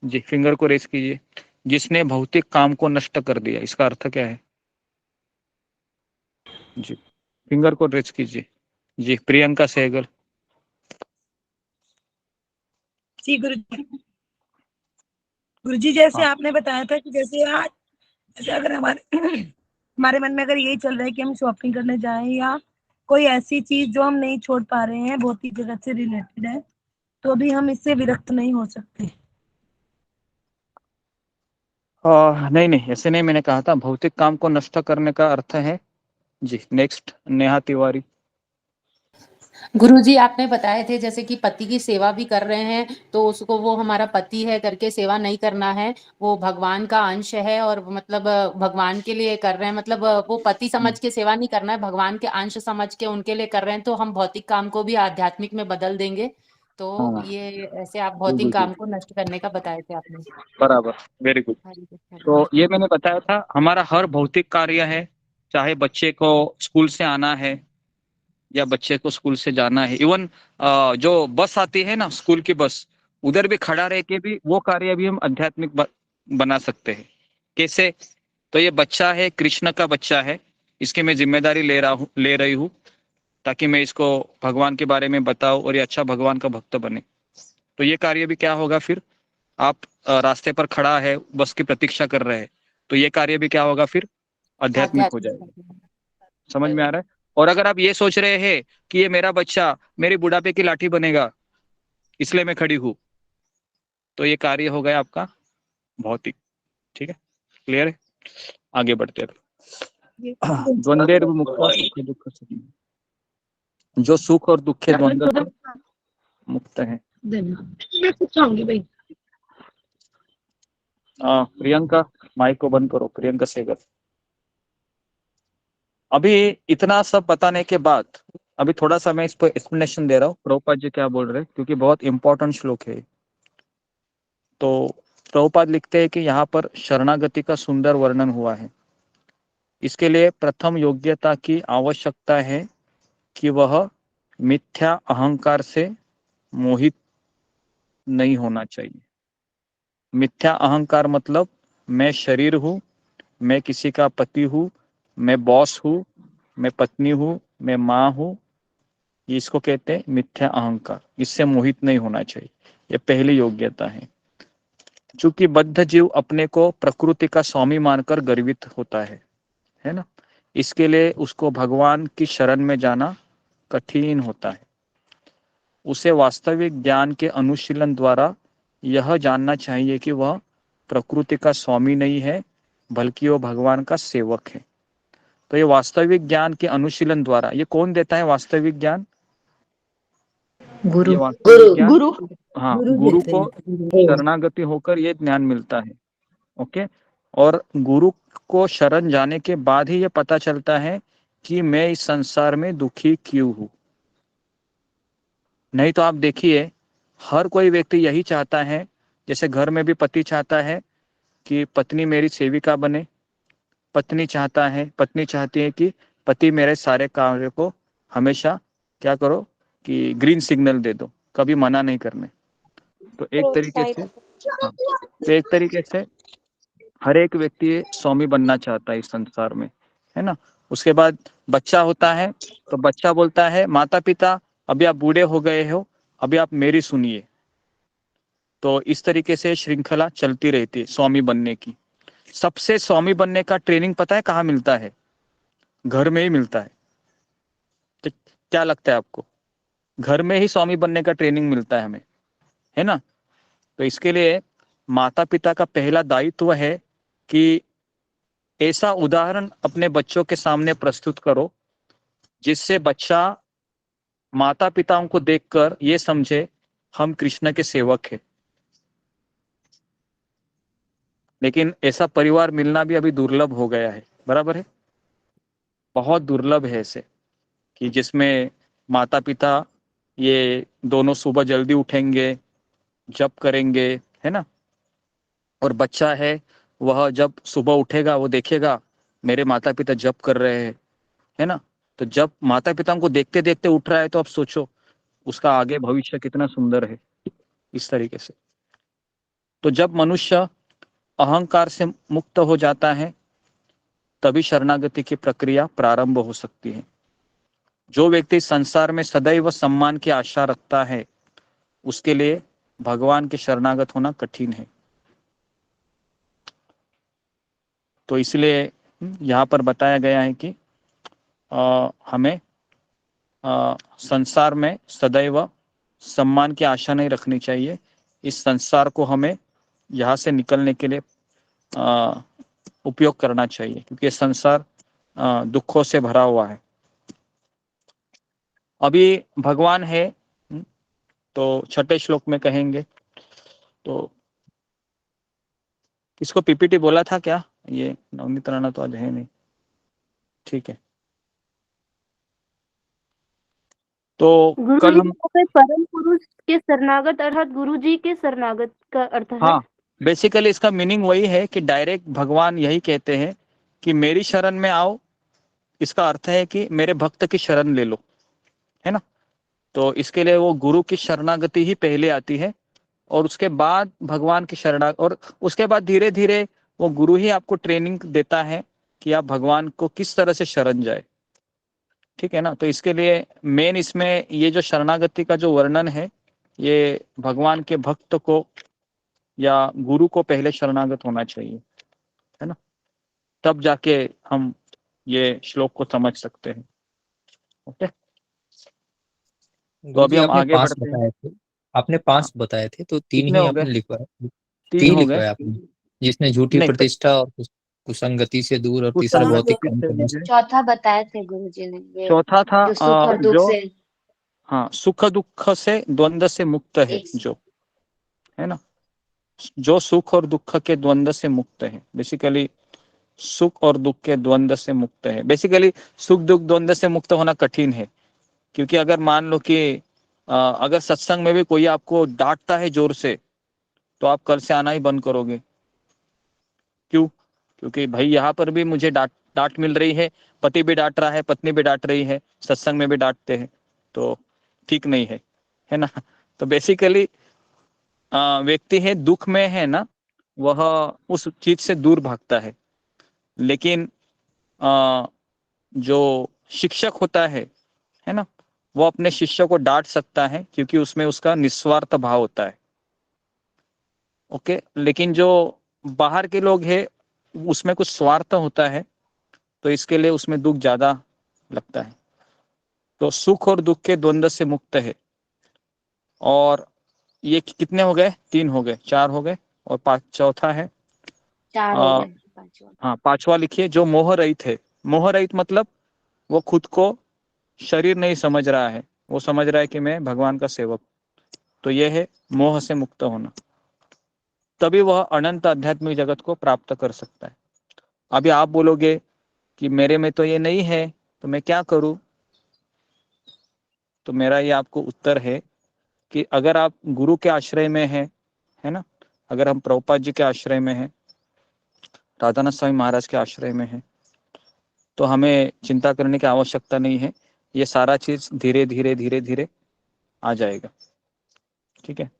जी, फिंगर को रेस कीजिए। जिसने भौतिक काम को नष्ट कर दिया, इसका अर्थ क्या है? जी, फिंगर को रेस कीजिए। जी, प्रियंका सहगल। जी गुरुजी जैसे हाँ। आपने बताया था कि जैसे अगर हमारे हमारे मन में अगर यही चल रहा है कि हम शॉपिंग करने जाएं या कोई ऐसी चीज जो हम नहीं छोड़ पा रहे हैं, भौतिक जगत से रिलेटेड है, तो अभी हम इससे विरक्त नहीं हो सकते। नहीं, ऐसे नहीं मैंने कहा था। भौतिक काम को नष्ट करने का अर्थ है जी। नेक्स्ट, नेहा तिवारी। गुरुजी आपने बताए थे जैसे कि पति की सेवा भी कर रहे हैं तो उसको वो हमारा पति है करके सेवा नहीं करना है, वो भगवान का अंश है और मतलब भगवान के लिए कर रहे हैं, मतलब वो पति समझ के सेवा नहीं करना है, भगवान के अंश समझ के उनके लिए कर रहे हैं, तो हम भौतिक काम को भी आध्यात्मिक में बदल देंगे। तो हाँ, ये ऐसे आप भौतिक जी, काम को नष्ट करने का बताए थे आपने। बराबर, वेरी गुड। तो ये मैंने बताया था, हमारा हर भौतिक कार्य है, चाहे बच्चे को स्कूल से आना है या बच्चे को स्कूल से जाना है, इवन जो बस आती है ना स्कूल की बस, उधर भी खड़ा रह के भी वो कार्य भी हम आध्यात्मिक बना सकते हैं। कैसे? तो ये बच्चा है, कृष्ण का बच्चा है, इसकी मैं जिम्मेदारी ले रही हूँ ताकि मैं इसको भगवान के बारे में बताऊं और ये अच्छा भगवान का भक्त बने। तो ये कार्य भी क्या होगा फिर? आप रास्ते पर खड़ा है, बस की प्रतीक्षा कर रहे हैं, तो ये कार्य भी क्या होगा फिर? आध्यात्मिक हो जाएगा। समझ में आ रहा है? और अगर आप ये सोच रहे हैं कि ये मेरा बच्चा मेरी बुढ़ापे की लाठी बनेगा इसलिए मैं खड़ी हूँ, तो ये कार्य हो गया आपका भौतिक। ठीक है, क्लियर है? आगे बढ़ते हैं। द्वंद्व मुक्त, जो सुख और दुख के द्वंद्व से मुक्त है। मैं पूछाऊंगी भाई। प्रियंका माइक को बंद करो, प्रियंका सेगर। अभी इतना सब बताने के बाद अभी थोड़ा सा मैं इस पर एक्सप्लेनेशन दे रहा हूँ प्रभुपाद जी क्या बोल रहे हैं, क्योंकि बहुत इंपॉर्टेंट श्लोक है। तो प्रभुपाद लिखते हैं कि यहाँ पर शरणागति का सुंदर वर्णन हुआ है। इसके लिए प्रथम योग्यता की आवश्यकता है कि वह मिथ्या अहंकार से मोहित नहीं होना चाहिए। मिथ्या अहंकार मतलब मैं शरीर हूँ, मैं किसी का पति हूँ, मैं बॉस हूँ, मैं पत्नी हूँ, मैं माँ हूँ, इसको कहते हैं मिथ्या अहंकार। इससे मोहित नहीं होना चाहिए, ये पहली योग्यता है। चूंकि बद्ध जीव अपने को प्रकृति का स्वामी मानकर गर्वित होता है ना, इसके लिए उसको भगवान की शरण में जाना कठिन होता है। उसे वास्तविक ज्ञान के अनुशीलन द्वारा यह जानना चाहिए कि वह प्रकृति का स्वामी नहीं है, बल्कि वह भगवान का सेवक है। तो ये वास्तविक ज्ञान के अनुशीलन द्वारा, ये कौन देता है वास्तविक ज्ञान? गुरु। ये वास्तविक ज्ञान, गुरु। हाँ, गुरु गुरु देते को हैं। शरणागति होकर ये ज्ञान मिलता है। ओके, और गुरु को शरण जाने के बाद ही ये पता चलता है कि मैं इस संसार में दुखी क्यों हूँ। नहीं तो आप देखिए, हर कोई व्यक्ति यही चाहता है, जैसे घर में भी पति चाहता है कि पत्नी मेरी सेविका बने, पत्नी चाहती है कि पति मेरे सारे कार्य को हमेशा क्या करो कि ग्रीन सिग्नल दे दो, कभी मना नहीं करने। तो एक तरीके से हर एक व्यक्ति स्वामी बनना चाहता है इस संसार में, है ना। उसके बाद बच्चा होता है तो बच्चा बोलता है माता पिता अभी आप बूढ़े हो गए हो, अभी आप मेरी सुनिए। तो इस तरीके से श्रृंखला चलती रहती है स्वामी बनने की। सबसे स्वामी बनने का ट्रेनिंग पता है कहाँ मिलता है? घर में ही मिलता है। तो क्या लगता है आपको? घर में ही स्वामी बनने का ट्रेनिंग मिलता है हमें, है ना। तो इसके लिए माता पिता का पहला दायित्व है कि ऐसा उदाहरण अपने बच्चों के सामने प्रस्तुत करो जिससे बच्चा माता पिताओं को देखकर ये समझे हम कृष्ण के सेवक हैं। लेकिन ऐसा परिवार मिलना भी अभी दुर्लभ हो गया है, बराबर है, बहुत दुर्लभ है ऐसे कि जिसमें माता पिता ये दोनों सुबह जल्दी उठेंगे, जप करेंगे, है ना, और बच्चा है वह जब सुबह उठेगा वो देखेगा मेरे माता पिता जप कर रहे हैं, है ना। तो जब माता पिता को देखते देखते उठ रहा है तो अब सोचो उसका आगे भविष्य कितना सुंदर है। इस तरीके से तो जब मनुष्य अहंकार से मुक्त हो जाता है तभी शरणागति की प्रक्रिया प्रारंभ हो सकती है। जो व्यक्ति संसार में सदैव सम्मान की आशा रखता है उसके लिए भगवान के शरणागत होना कठिन है। तो इसलिए यहाँ पर बताया गया है कि हमें संसार में सदैव सम्मान की आशा नहीं रखनी चाहिए। इस संसार को हमें यहाँ से निकलने के लिए उपयोग करना चाहिए, क्योंकि संसार दुखों से भरा हुआ है। अभी भगवान है तो छठे श्लोक में कहेंगे। तो इसको पीपीटी बोला था क्या? ये नवनीत राणा तो आज है नहीं, ठीक है। तो कल हम परम पुरुष के शरणागत अर्थात गुरु जी के शरणागत का अर्थ है। हाँ, बेसिकली इसका मीनिंग वही है कि डायरेक्ट भगवान यही कहते हैं कि मेरी शरण में आओ। इसका अर्थ है कि मेरे भक्त की शरण ले लो। है ना। तो इसके लिए वो गुरु की शरणागति ही पहले आती है, और उसके बाद भगवान की और उसके बाद धीरे धीरे वो गुरु ही आपको ट्रेनिंग देता है कि आप भगवान को किस तरह से शरण जाए। ठीक है ना। तो इसके लिए मेन इसमें ये जो शरणागति का जो वर्णन है, ये भगवान के भक्त को या गुरु को पहले शरणागत होना चाहिए, है ना, तब जाके हम ये श्लोक को समझ सकते हैं। ओके, तो गुरु अभी जी हम आपने आगे 5 बढ़ते हैं। बताए थे, आपने 5 बताए थे, तो 3 कितने ही हो गए? आपने लिखवाए, 3 3 हो गए। लिखवाए आपने, जिसने झूठी नहीं, प्रतिष्ठा और कुसंगति से दूर, और तीसरा भौतिक कुसंगति काम से करने से। मुझे चौथा बताए थे गुरुजी ने, ये चौथा था जो सुख और दुख जो से हाँ, सुख दुख से द्वंद्व से मुक्त है, एक जो है ना, जो सुख और दुख के द्वंद्व से मुक्त है। बेसिकली सुख और दुख के द्वंद्व से मुक्त है। बेसिकली सुख दुख द्वंद्व से मुक्त होना कठिन है, क्योंकि अगर मान लो कि अगर सत्संग में भी कोई आपको डांटता है जोर से, तो आप कल से आना ही बंद करोगे। क्यों? क्योंकि भाई यहाँ पर भी मुझे डांट मिल रही है, पति भी डांट रहा है, पत्नी भी डांट रही है, सत्संग में भी डांटते हैं, तो ठीक नहीं है, है ना। तो बेसिकली व्यक्ति है दुख में है ना, वह उस चीज से दूर भागता है। लेकिन जो शिक्षक होता है ना, वो अपने शिष्य को डांट सकता है, क्योंकि उसमें उसका निस्वार्थ भाव होता है। ओके, लेकिन जो बाहर के लोग हैं, उसमें कुछ स्वार्थ होता है, तो इसके लिए उसमें दुख ज्यादा लगता है। तो सुख और दुख के द्वंद्व से मुक्त है। और ये कितने हो गए? 3 हो गए, 4 हो गए, और 5 चौथा है। 4 हो गए, 5वां। हाँ, 5वां लिखिए, जो मोह रहित है। मोह रहित मतलब वो खुद को शरीर नहीं समझ रहा है, वो समझ रहा है कि मैं भगवान का सेवक। तो ये है मोह से मुक्त होना, तभी वह अनंत आध्यात्मिक जगत को प्राप्त कर सकता है। अभी आप बोलोगे कि मेरे में तो ये नहीं है, तो मैं क्या करूं? तो मेरा ये आपको उत्तर है कि अगर आप गुरु के आश्रय में हैं, है ना, अगर हम प्रभुपाद जी के आश्रय में हैं, राधानाथ स्वामी महाराज के आश्रय में हैं, तो हमें चिंता करने की आवश्यकता नहीं है। ये सारा चीज धीरे धीरे धीरे धीरे आ जाएगा। ठीक है।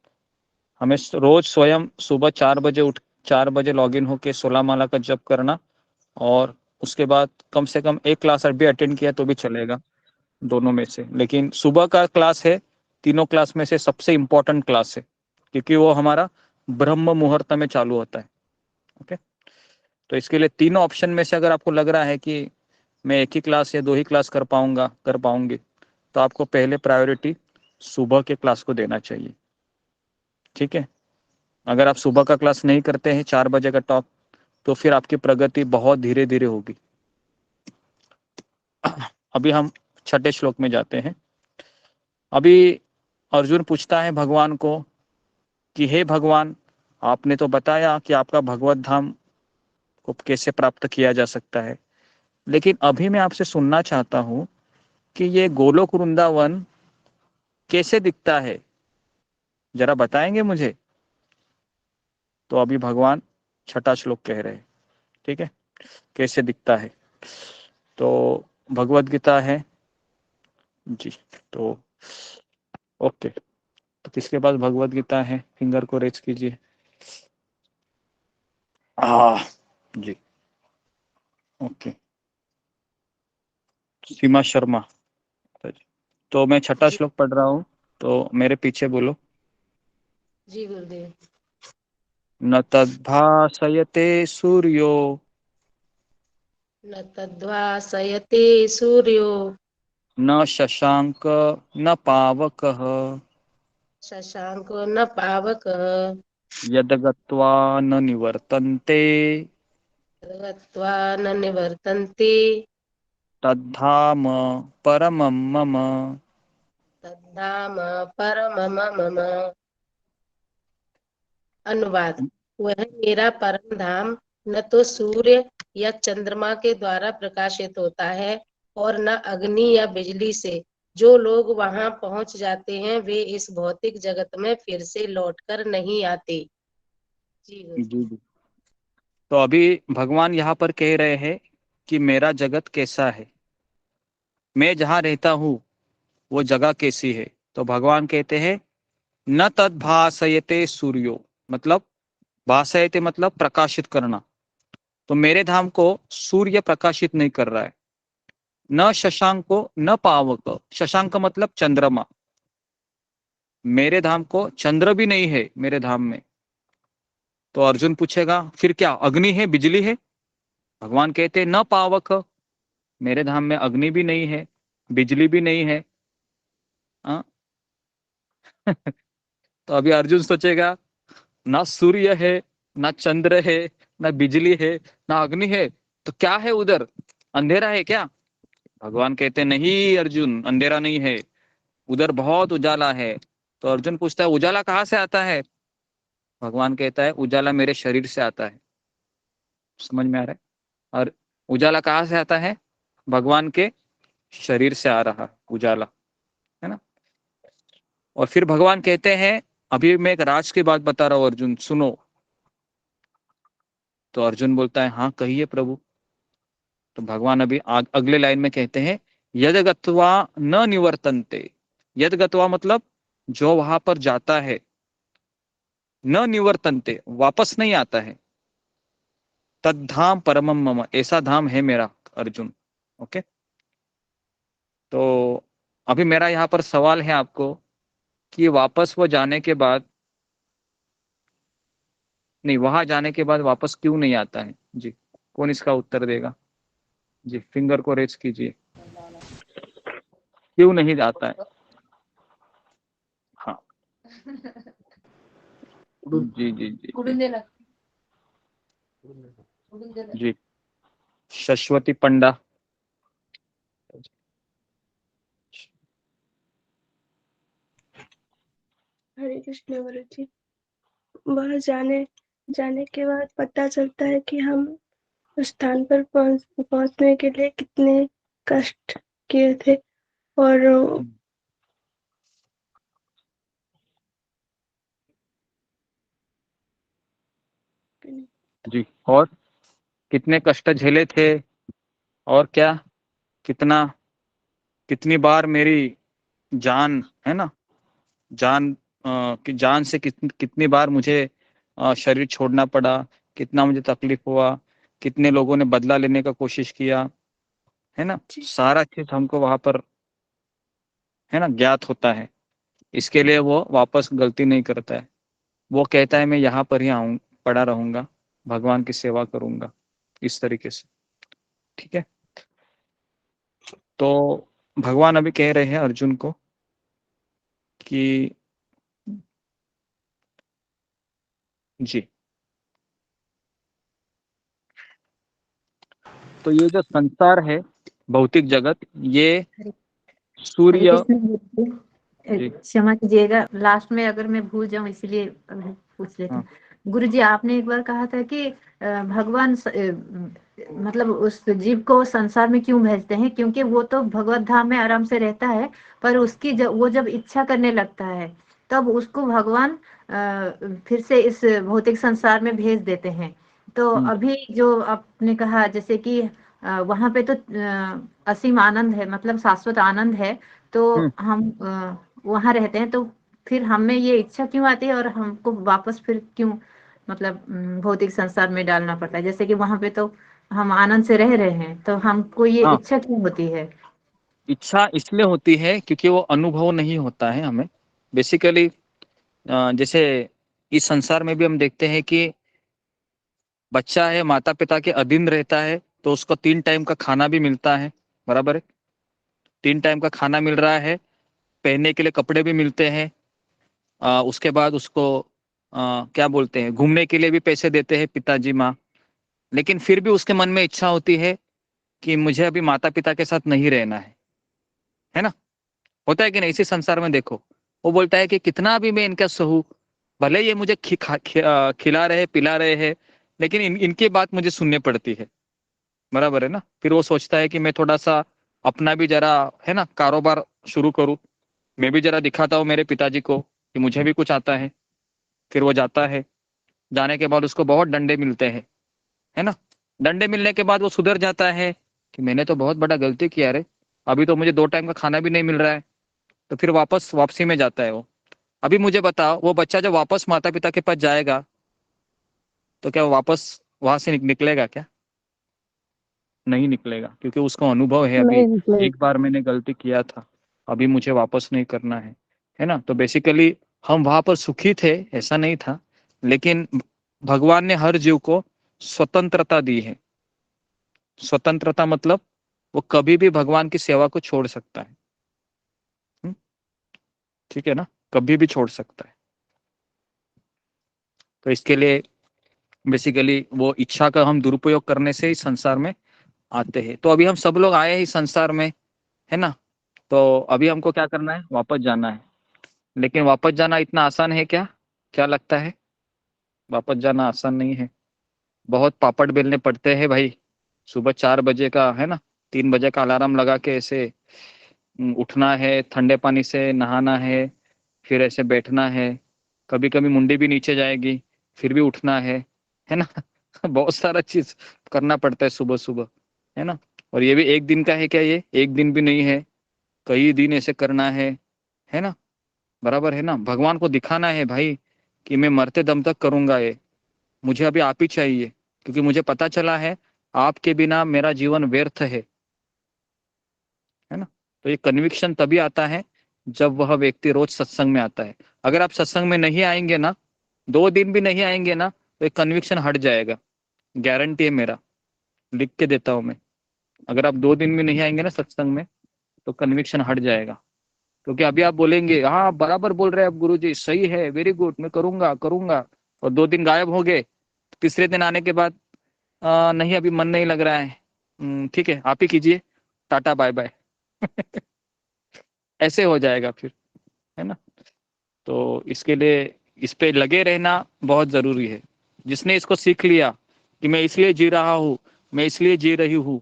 हमें रोज स्वयं सुबह 4 बजे लॉग इन होकर 16 माला का जप करना, और उसके बाद कम से कम एक क्लास भी अटेंड किया तो भी चलेगा, दोनों में से। लेकिन सुबह का क्लास है, तीनों क्लास में से सबसे इम्पोर्टेंट क्लास है, क्योंकि वो हमारा ब्रह्म मुहूर्त में चालू होता है। ओके, तो इसके लिए तीनों ऑप्शन में से अगर आपको लग रहा है कि मैं एक ही क्लास या 2 ही क्लास कर पाऊंगी, तो आपको पहले प्रायोरिटी सुबह के क्लास को देना चाहिए। ठीक है। अगर आप सुबह का क्लास नहीं करते हैं, 4 बजे का टॉक, तो फिर आपकी प्रगति बहुत धीरे धीरे होगी। अभी हम 6ठे श्लोक में जाते हैं। अभी अर्जुन पूछता है भगवान को कि हे भगवान, आपने तो बताया कि आपका भगवत धाम को कैसे प्राप्त किया जा सकता है, लेकिन अभी मैं आपसे सुनना चाहता हूँ कि ये गोलोक वृंदावन कैसे दिखता है, जरा बताएंगे मुझे। तो अभी भगवान 6ठा श्लोक कह रहे हैं। ठीक है, कैसे दिखता है। तो भगवत गीता है जी। तो ओके, तो किसके पास भगवत गीता है, फिंगर को रेज कीजिए। जी, ओके, सीमा शर्मा। तो मैं 6ठा जी श्लोक पढ़ रहा हूँ, तो मेरे पीछे बोलो। जी गुरुदेव। न तद्भासयते सूर्यो न तद्भासयते सूर्यो न शशांक न पावकः शशांको न पावकः यद्गत्वा न निवर्तन्ते गत्वा न निवर्तन्ते तद्धाम परमं मम। तद्धाम परमम मम। अनुवाद। वह मेरा परम धाम न तो सूर्य या चंद्रमा के द्वारा प्रकाशित होता है और न अग्नि या बिजली से। जो लोग वहां पहुंच जाते हैं वे इस भौतिक जगत में फिर से लौटकर नहीं आते। जी जी जी। तो अभी भगवान यहाँ पर कह रहे हैं कि मेरा जगत कैसा है, मैं जहाँ रहता हूँ वो जगह कैसी है? तो भगवान कहते हैं न तद भासयते सूर्यो, मतलब भासयते मतलब प्रकाशित करना। तो मेरे धाम को सूर्य प्रकाशित नहीं कर रहा है। न शशांको न पावक, शशांक मतलब चंद्रमा, मेरे धाम को चंद्र भी नहीं है मेरे धाम में। तो अर्जुन पूछेगा फिर क्या अग्नि है, बिजली है? भगवान कहते न पावक, मेरे धाम में अग्नि भी नहीं है, बिजली भी नहीं है। तो अभी अर्जुन सोचेगा ना सूर्य है, ना चंद्र है, ना बिजली है, ना अग्नि है, तो क्या है उधर? अंधेरा है क्या? भगवान कहते नहीं अर्जुन, अंधेरा नहीं है, उधर बहुत उजाला है। तो अर्जुन पूछता है उजाला कहाँ से आता है? भगवान कहता है उजाला मेरे शरीर से आता है। समझ में आ रहा है? और उजाला कहाँ से आता है? भगवान के शरीर से आ रहा उजाला, है ना। और फिर भगवान कहते हैं अभी मैं एक राज की बात बता रहा हूँ अर्जुन, सुनो। तो अर्जुन बोलता है हाँ कहिए प्रभु। तो भगवान अभी अगले लाइन में कहते हैं यद गत्वा न निवर्तन्ते, यद गत्वा मतलब जो वहां पर जाता है, न निवर्तन्ते वापस नहीं आता है, तद्धाम परमम मम, ऐसा धाम है मेरा अर्जुन। ओके, तो अभी मेरा यहाँ पर सवाल है आपको कि वापस वो जाने के बाद, नहीं वहां जाने के बाद वापस क्यों नहीं आता है? जी कौन इसका उत्तर देगा? जी फिंगर को रेज कीजिए, क्यों नहीं जाता है? हाँ जी जी जी जी शश्वती पंडा। हरे कृष्ण गुरु जी। वह जाने के बाद पता चलता है कि हम उस स्थान पर पहुंचने के लिए कितने कष्ट किए थे और जी और कितने कष्ट झेले थे, और क्या कितनी बार मेरी जान, है ना, जान कि जान से कितनी बार मुझे शरीर छोड़ना पड़ा, कितना मुझे तकलीफ हुआ, कितने लोगों ने बदला लेने का कोशिश किया, है ना। सारा चीज हमको वहां पर, है ना, ज्ञात होता है। इसके लिए वो वापस गलती नहीं करता है। वो कहता है मैं यहाँ पर ही पड़ा रहूंगा, भगवान की सेवा करूंगा, इस तरीके से। ठीक है, तो भगवान अभी कह रहे हैं अर्जुन को कि जी, तो ये जो संसार है, भौतिक जगत, ये सूर्य, क्षमा कीजिएगा, लास्ट में अगर मैं भूल जाऊं इसलिए पूछ लेती हूँ। गुरु जी आपने एक बार कहा था कि भगवान मतलब उस जीव को संसार में क्यों भेजते हैं, क्योंकि वो तो भगवत धाम में आराम से रहता है, पर उसकी वो जब इच्छा करने लगता है तब उसको भगवान फिर से इस भौतिक संसार में भेज देते हैं। तो अभी जो आपने कहा जैसे कि वहां पे तो असीम आनंद है, मतलब शाश्वत आनंद है, तो हम वहां रहते हैं, तो फिर हमें ये इच्छा क्यों आती है और हमको वापस फिर क्यों मतलब भौतिक संसार में डालना पड़ता है? जैसे कि वहां पे तो हम आनंद से रह रहे हैं, तो हमको ये इच्छा क्यों होती है? इच्छा इसलिए होती है क्योंकि वो अनुभव नहीं होता है हमें। बेसिकली जैसे इस संसार में भी हम देखते हैं कि बच्चा है, माता पिता के अधीन रहता है, तो उसको 3 टाइम का खाना भी मिलता है, बराबर है। 3 टाइम का खाना मिल रहा है, पहनने के लिए कपड़े भी मिलते हैं, उसके बाद उसको क्या बोलते हैं, घूमने के लिए भी पैसे देते हैं पिताजी माँ। लेकिन फिर भी उसके मन में इच्छा होती है कि मुझे अभी माता पिता के साथ नहीं रहना है ना। होता है कि नहीं? इसी संसार में देखो, वो बोलता है कि कितना भी मैं इनका सहूं, भले ये मुझे खिला रहे पिला रहे हैं, लेकिन इनकी बात मुझे सुननी पड़ती है, बराबर है ना। फिर वो सोचता है कि मैं थोड़ा सा अपना भी जरा, है ना, कारोबार शुरू करूं, मैं भी जरा दिखाता हूँ मेरे पिताजी को कि मुझे भी कुछ आता है। फिर वो जाता है, जाने के बाद उसको बहुत डंडे मिलते हैं, है ना। डंडे मिलने के बाद वो सुधर जाता है कि मैंने तो बहुत बड़ा गलती किया रे, अभी तो मुझे 2 टाइम का खाना भी नहीं मिल रहा है, तो फिर वापसी में जाता है वो। अभी मुझे बताओ, वो बच्चा जब वापस माता पिता के पास जाएगा तो क्या वो वापस वहां से निकलेगा क्या? नहीं निकलेगा, क्योंकि उसका अनुभव है अभी नहीं निकले। एक बार मैंने गलती किया था, अभी मुझे वापस नहीं करना है ना। तो बेसिकली हम वहां पर सुखी थे ऐसा नहीं था, लेकिन भगवान ने हर जीव को स्वतंत्रता दी है। स्वतंत्रता मतलब वो कभी भी भगवान की सेवा को छोड़ सकता है। ठीक है ना, कभी भी छोड़ सकता है। तो इसके लिए बेसिकली वो इच्छा का हम दुरुपयोग करने से ही संसार में आते हैं। तो अभी हम सब लोग आए हैं संसार में, है ना। तो अभी हमको क्या करना है? वापस जाना है। लेकिन वापस जाना इतना आसान है क्या? क्या लगता है? वापस जाना आसान नहीं है। बहुत पापड़ बेलने पड़ते हैं भाई। सुबह 4 बजे का, है ना, 3 बजे का अलार्म लगा के ऐसे उठना है, ठंडे पानी से नहाना है, फिर ऐसे बैठना है, कभी कभी मुंडी भी नीचे जाएगी, फिर भी उठना है ना। बहुत सारा चीज करना पड़ता है सुबह सुबह, है ना। और ये भी एक दिन का है क्या? ये एक दिन भी नहीं है, कई दिन ऐसे करना है ना। बराबर है ना। भगवान को दिखाना है भाई कि मैं मरते दम तक करूंगा ये, मुझे अभी आप ही चाहिए, क्योंकि मुझे पता चला है आपके बिना मेरा जीवन व्यर्थ है ना। तो ये कन्विक्शन तभी आता है जब वह व्यक्ति रोज सत्संग में आता है। अगर आप सत्संग में नहीं आएंगे ना, 2 दिन भी नहीं आएंगे ना, तो ये कन्विक्शन हट जाएगा। गारंटी है मेरा, लिख के देता हूं मैं। अगर आप 2 दिन भी नहीं आएंगे ना सत्संग में, तो कन्विक्शन हट जाएगा। क्योंकि अभी आप बोलेंगे हाँ बराबर बोल रहे हैं आप गुरुजी, सही है, वेरी गुड, मैं करूंगा करूंगा, और 2 दिन गायब हो गए, तीसरे दिन आने के बाद नहीं अभी मन नहीं लग रहा है, ठीक है आप ही कीजिए, टाटा बाय बाय। ऐसे हो जाएगा फिर, है ना। तो इसके लिए इस पे लगे रहना बहुत जरूरी है। जिसने इसको सीख लिया कि मैं इसलिए जी रहा हूँ, मैं इसलिए जी रही हूँ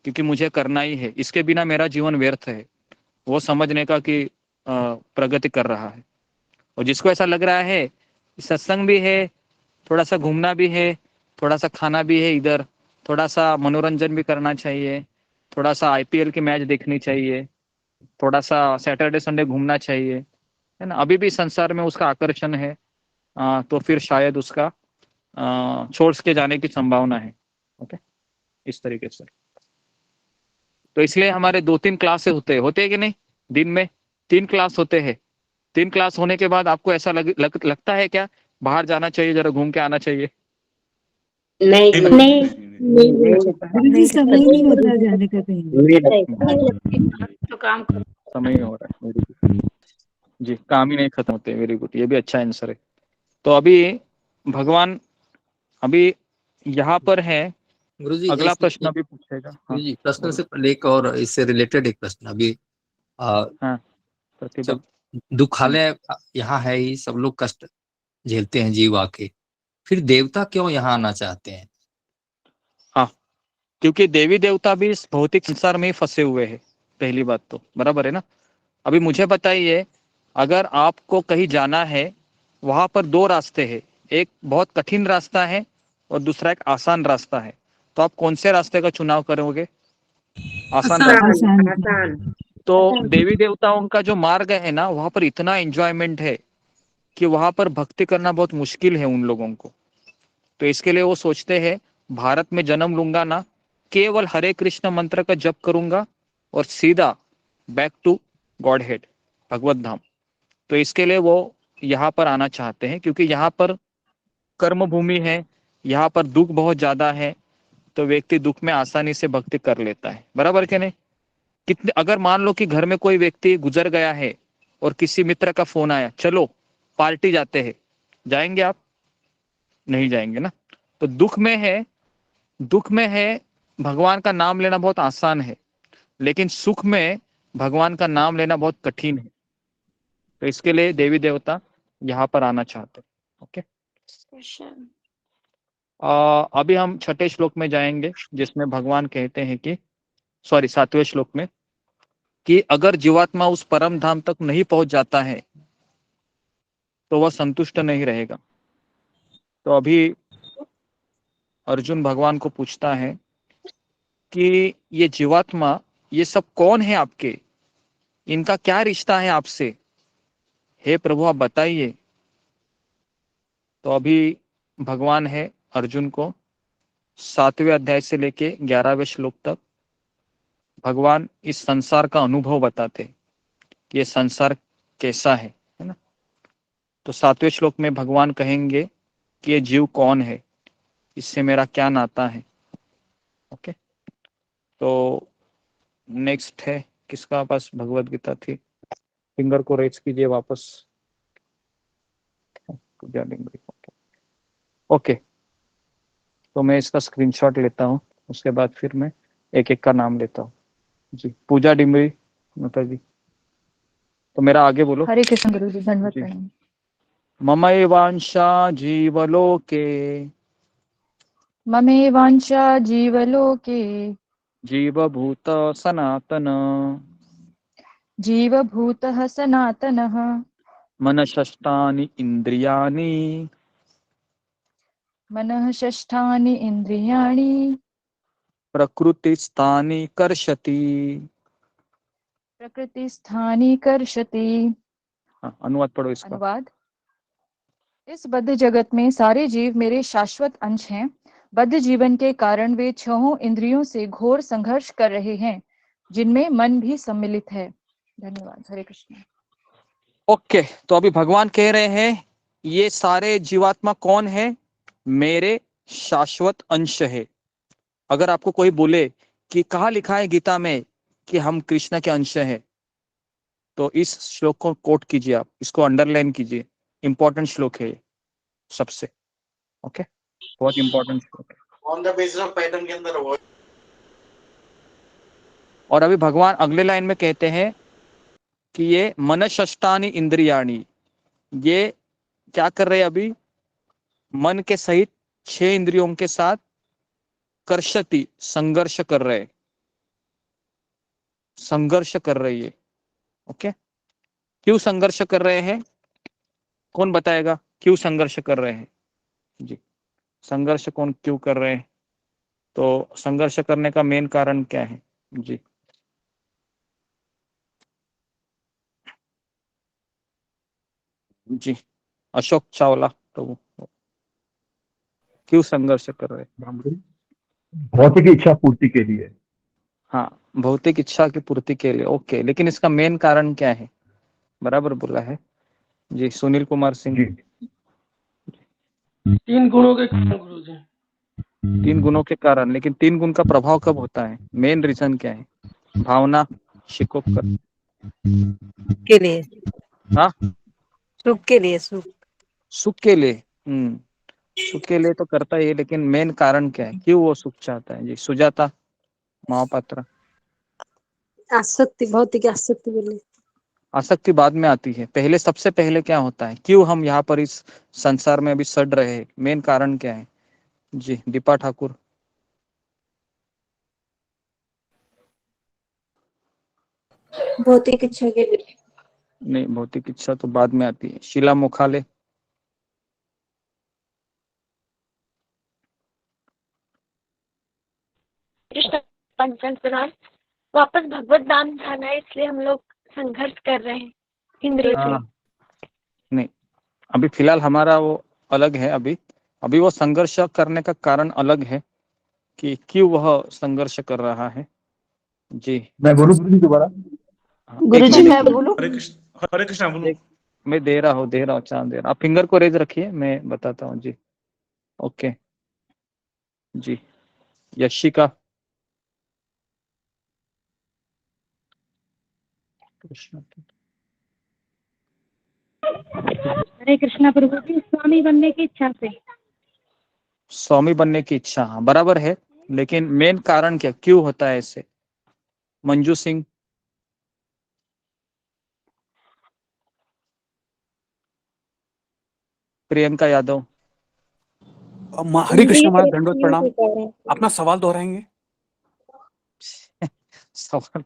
क्योंकि मुझे करना ही है, इसके बिना मेरा जीवन व्यर्थ है, वो समझने का कि प्रगति कर रहा है। और जिसको ऐसा लग रहा है सत्संग भी है, थोड़ा सा घूमना भी है, थोड़ा सा खाना भी है, इधर थोड़ा सा मनोरंजन भी करना चाहिए, थोड़ा सा आईपीएल की मैच देखनी चाहिए, थोड़ा सा सैटरडे संडे घूमना चाहिए, है ना, अभी भी संसार में उसका आकर्षण है, तो फिर शायद उसका छोड़ के जाने की संभावना है। ओके, इस तरीके से। तो इसलिए हमारे 2-3 क्लास होते हैं कि नहीं, दिन में 3 क्लास होते हैं। 3 क्लास होने के बाद आपको ऐसा लगता है क्या बाहर जाना चाहिए, जरा घूम के आना चाहिए? नहीं गुरुजी समय ही नहीं होता है जाने का कहीं। तो काम कर समय नहीं हो रहा है, वेरी गुड जी, काम ही नहीं खत्म होते, वेरी गुड, ये भी अच्छा आंसर है। तो अभी भगवान अभी यहाँ पर है, गुरुजी अगला प्रश्न अभी पूछेगा। हाँ जी, प्रश्न से पहले एक और इससे रिलेटेड एक प्रश्न अभी हाँ, जब दुखालय यहाँ है ही, सब लोग कष्ट झेलते हैं जीव आके, फिर देवता क्यों यहाँ आना चाहते हैं? हाँ, क्योंकि देवी देवता भी इस भौतिक संसार में ही फंसे हुए हैं, पहली बात तो, बराबर है ना। अभी मुझे बताइए, अगर आपको कहीं जाना है, वहां पर 2 रास्ते हैं, एक बहुत कठिन रास्ता है और दूसरा एक आसान रास्ता है, तो आप कौन से रास्ते का चुनाव करोगे? आसान रास्ता। तो देवी देवताओं का जो मार्ग है ना, वहां पर इतना एंजॉयमेंट है कि वहां पर भक्ति करना बहुत मुश्किल है उन लोगों को। तो इसके लिए वो सोचते हैं भारत में जन्म लूंगा ना, केवल हरे कृष्ण मंत्र का जप करूंगा और सीधा बैक टू गॉड हेड, भगवत धाम। तो इसके लिए वो यहाँ पर आना चाहते हैं, क्योंकि यहाँ पर कर्म भूमि है, यहाँ पर दुख बहुत ज्यादा है, तो व्यक्ति दुख में आसानी से भक्ति कर लेता है, बराबर के नहीं। कितने, अगर मान लो कि घर में कोई व्यक्ति गुजर गया है और किसी मित्र का फोन आया, चलो पार्टी जाते हैं, जाएंगे आप? नहीं जाएंगे ना। तो दुख में है भगवान का नाम लेना बहुत आसान है, लेकिन सुख में भगवान का नाम लेना बहुत कठिन है। तो इसके लिए देवी देवता यहाँ पर आना चाहते हैं। ओके, अभी हम 6ठे श्लोक में जाएंगे, जिसमें भगवान कहते हैं कि 7वें श्लोक में, कि अगर जीवात्मा उस परम धाम तक नहीं पहुंच जाता है तो वह संतुष्ट नहीं रहेगा। तो अभी अर्जुन भगवान को पूछता है कि ये जीवात्मा, ये सब कौन है आपके, इनका क्या रिश्ता है आपसे? हे प्रभु आप बताइए। तो अभी भगवान है अर्जुन को 7वें अध्याय से लेके 11वें श्लोक तक भगवान इस संसार का अनुभव बताते कि ये संसार कैसा है ना। तो 7वें श्लोक में भगवान कहेंगे कि ये जीव कौन है, इससे मेरा क्या नाता है। ओके, तो नेक्स्ट है किसका पास भगवत गीता थी? फिंगर को रेज कीजिए वापस। ओके, तो मैं इसका स्क्रीनशॉट लेता हूँ, उसके बाद फिर मैं एक एक का नाम लेता हूँ। जी, पूजा डिमरी माता जी, तो मेरा आगे बोलो। हरे कृष्ण गुरु जी, धन्यवाद प्रणाम। ममैवांशा जीवलोके ममेवांशा जीवलोके जीवभूत सनातन जीवभूतः सनातनः मनषष्ठानि इंद्रियाणि मनः षष्ठानि इन्द्रियाणि प्रकृतिस्थानि कर्षति। प्रकृतिस्थानि कर्षति। हाँ, अनुवाद पढ़ो इसका। अनुवाद, इस बद्ध जगत में सारे जीव मेरे शाश्वत अंश हैं। बद्ध जीवन के कारण वे छहों इंद्रियों से घोर संघर्ष कर रहे हैं, जिनमें मन भी सम्मिलित है। धन्यवाद। हरे कृष्ण। ओके, तो अभी भगवान कह रहे हैं ये सारे जीवात्मा कौन है? मेरे शाश्वत अंश है। अगर आपको कोई बोले कि कहाँ लिखा है गीता में कि हम कृष्ण के अंश हैं, तो इस श्लोक को कोट कीजिए, आप इसको अंडरलाइन कीजिए। इंपॉर्टेंट श्लोक है सबसे। ओके, बहुत इंपॉर्टेंट श्लोक है। On the basis of pattern के अंदर हो। और अभी भगवान अगले लाइन में कहते हैं कि ये मनषष्ठानि इंद्रियाणि, ये क्या कर रहे हैं? अभी मन के सहित 6 इंद्रियों के साथ कर्षति, संघर्ष कर रहे, संघर्ष कर रही है। ओके, क्यों संघर्ष कर रहे हैं? कौन बताएगा क्यों संघर्ष कर रहे हैं? जी, संघर्ष कौन क्यों कर रहे हैं? तो संघर्ष करने का मेन कारण क्या है? जी, जी, अशोक चावला प्रभु, क्यों संघर्ष कर रहे हैं? भौतिक इच्छा पूर्ति के लिए। हाँ, भौतिक इच्छा की पूर्ति के लिए। ओके, लेकिन इसका मेन कारण क्या है? बराबर बोला है जी, सुनील कुमार सिंह। 3 गुणों के कारण गुरु जी। 3 गुणों के कारण, लेकिन 3 गुण का प्रभाव कब होता है? मेन रीजन क्या है? भावना, शिकोक के लिए, हाँ, सुख के लिए, सुख के लिए। सुख के लिए तो करता ही है, लेकिन मेन कारण क्या है? क्यों वो सुख चाहता है? जी, सुजाता महापात्रा। आसक्ति, भौतिक आसक्ति बोले। आसक्ति बाद में आती है, पहले सबसे पहले क्या होता है? क्यों हम यहाँ पर इस संसार में अभी सड़ रहे हैं? मेन कारण क्या है? जी, दीपा ठाकुर। भौतिक इच्छा के लिए। नहीं, भौतिक इच्छा तो बाद में आती है। शीला मुखाले। पंचन वापस भगवत नाम जाना है, इसलिए हम लोग संघर्ष कर रहे हैं इंद्रियों से। नहीं, अभी फिलहाल हमारा वो अलग है। अभी वो संघर्ष करने का कारण अलग है कि क्यों वह संघर्ष कर रहा है। जी, मैं बोलूं गुरुजी दोबारा? गुरुजी मैं बोलूं? हरे कृष्णा बोलो। मैं दे रहा हूँ चांद दे रहा। आप फिंगर को रेज रखिए, मैं बताता हूँ। जी, ओके जी, यशिका। हरे कृष्णा प्रभु जी, स्वामी बनने की इच्छा से। स्वामी बनने की इच्छा, हाँ बराबर है, लेकिन मेन कारण क्या, क्यों होता है ऐसे? मंजू सिंह। प्रियंका यादव। हरे कृष्ण महाराज, दंडवत प्रणाम। अपना सवाल दोहराएंगे? सवाल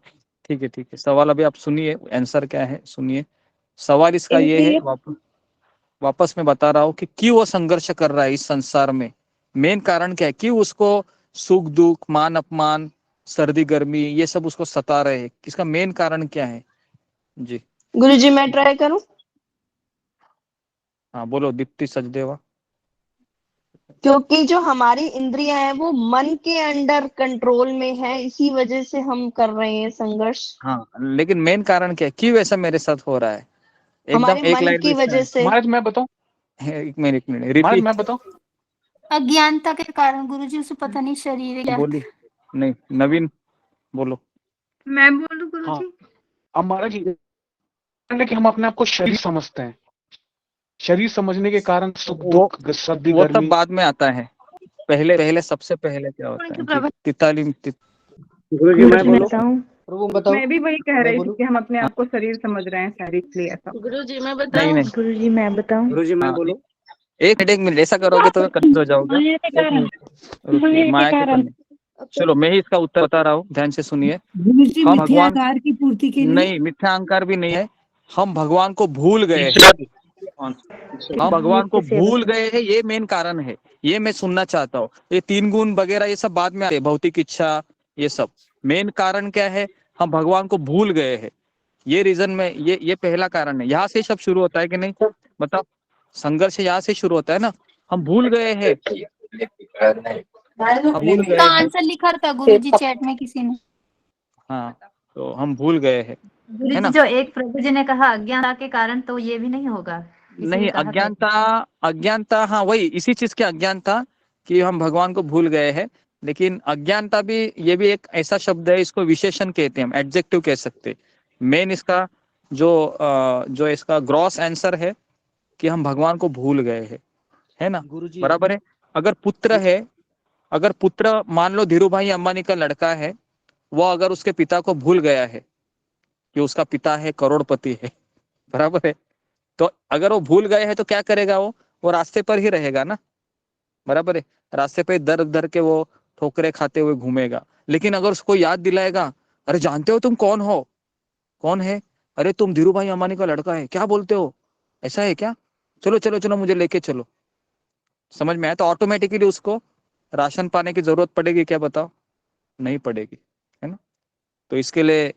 ठीक है, सवाल अभी आप सुनिए, आंसर क्या है सुनिए। सवाल इसका ये है, वापस मैं बता रहा हूँ कि क्यों वो संघर्ष कर रहा है इस संसार में। मेन कारण क्या है? क्यों उसको सुख दुख, मान अपमान, सर्दी गर्मी, ये सब उसको सता रहे हैं? इसका मेन कारण क्या है? जी गुरुजी मैं ट्राई करूं? हाँ बोलो दीप्ति सचदेवा। क्योंकि जो हमारी इंद्रियां हैं वो मन के अंडर कंट्रोल में है, इसी वजह से हम कर रहे हैं संघर्ष। हाँ लेकिन मेन कारण क्या है, क्यों ऐसा मेरे साथ हो रहा है? एकदम हमारे एक मन लाइन की में वजह से। महाराज मैं बताऊं? एक मिनट महाराज रिपीट। मैं बताऊं? अज्ञानता के कारण गुरुजी, उसे पता नहीं शरीर है क्या। बोली नहीं, नवीन बोलो। मैं बोलूं हाँ गुरुजी? अब महाराज ये है कि हम अपने आप को शरीर समझते हैं, शरीर समझने के कारण सुख दुख सर्दी वो सब गर्मी। बाद में आता है, पहले सबसे पहले क्या होता है? तिताली गुरुजी मैं बोलूं? प्रभु बताओ। मैं भी वही कह मैं रही थी बोलूं? कि हम अपने आप को शरीर समझ रहे हैं शायद, इसलिए ऐसा। गुरुजी मैं नहीं बताऊं? नहीं गुरुजी मैं बताऊं? गुरुजी मैं बोलूं? एक मिनट ऐसा करोगे तो मैं कंफ्यूज हो जाऊंगा। एक मिनट रुकिए, माया के कारण। चलो मैं ही इसका उत्तर बता रहा हूँ, ध्यान से सुनिए। गुरुजी हम मिथ्या भगवान आकार की पूर्ति के लिए नहीं, मिथ्या अहंकार भी नहीं है, हम भगवान को भूल गए हैं। हम भगवान को भूल गए हैं, ये मेन कारण है। ये मैं सुनना चाहता हूँ। ये 3 गुण वगैरह ये सब बाद में आते हैं, भौतिक इच्छा ये सब। मेन कारण क्या है? हम भगवान को भूल गए हैं। ये रीजन में ये पहला कारण है। यहाँ से सब शुरू होता है कि नहीं बताओ? संघर्ष यहाँ से शुरू होता है ना, हम भूल गए हैं। भूल गए इसका हैं। आंसर लिखा था गुरुजी चैट में किसी ने। हाँ तो हम भूल गए हैं, है गुरुजी ना? जो एक प्रभु जी ने कहा अज्ञानता के कारण, तो ये भी नहीं होगा? नहीं, अज्ञानता हाँ वही इसी चीज की अज्ञानता कि हम भगवान को भूल गए हैं। लेकिन अज्ञानता भी ये भी एक ऐसा शब्द है, इसको विशेषण कहते हैं, हम एडजेक्टिव कह सकते। मेन इसका जो इसका ग्रॉस आंसर है कि हम भगवान को भूल गए हैं, है ना? बराबर है। अगर पुत्र मान लो धीरू भाई अंबानी का लड़का है, वो अगर उसके पिता को भूल गया है कि उसका पिता है करोड़पति है, बराबर है, तो अगर वो भूल गए हैं तो क्या करेगा? वो रास्ते पर ही रहेगा ना, बराबर है। रास्ते पे दर दर के वो ठोकरे खाते हुए घूमेगा। लेकिन अगर उसको याद दिलाएगा, अरे जानते हो तुम कौन हो? कौन है? अरे तुम धीरू भाई अंबानी का लड़का है। क्या बोलते हो? ऐसा है क्या? चलो चलो चलो मुझे लेके चलो। समझ में आया? तो ऑटोमेटिकली उसको राशन पाने की जरूरत पड़ेगी क्या? बताओ, नहीं पड़ेगी, है ना? तो इसके लिए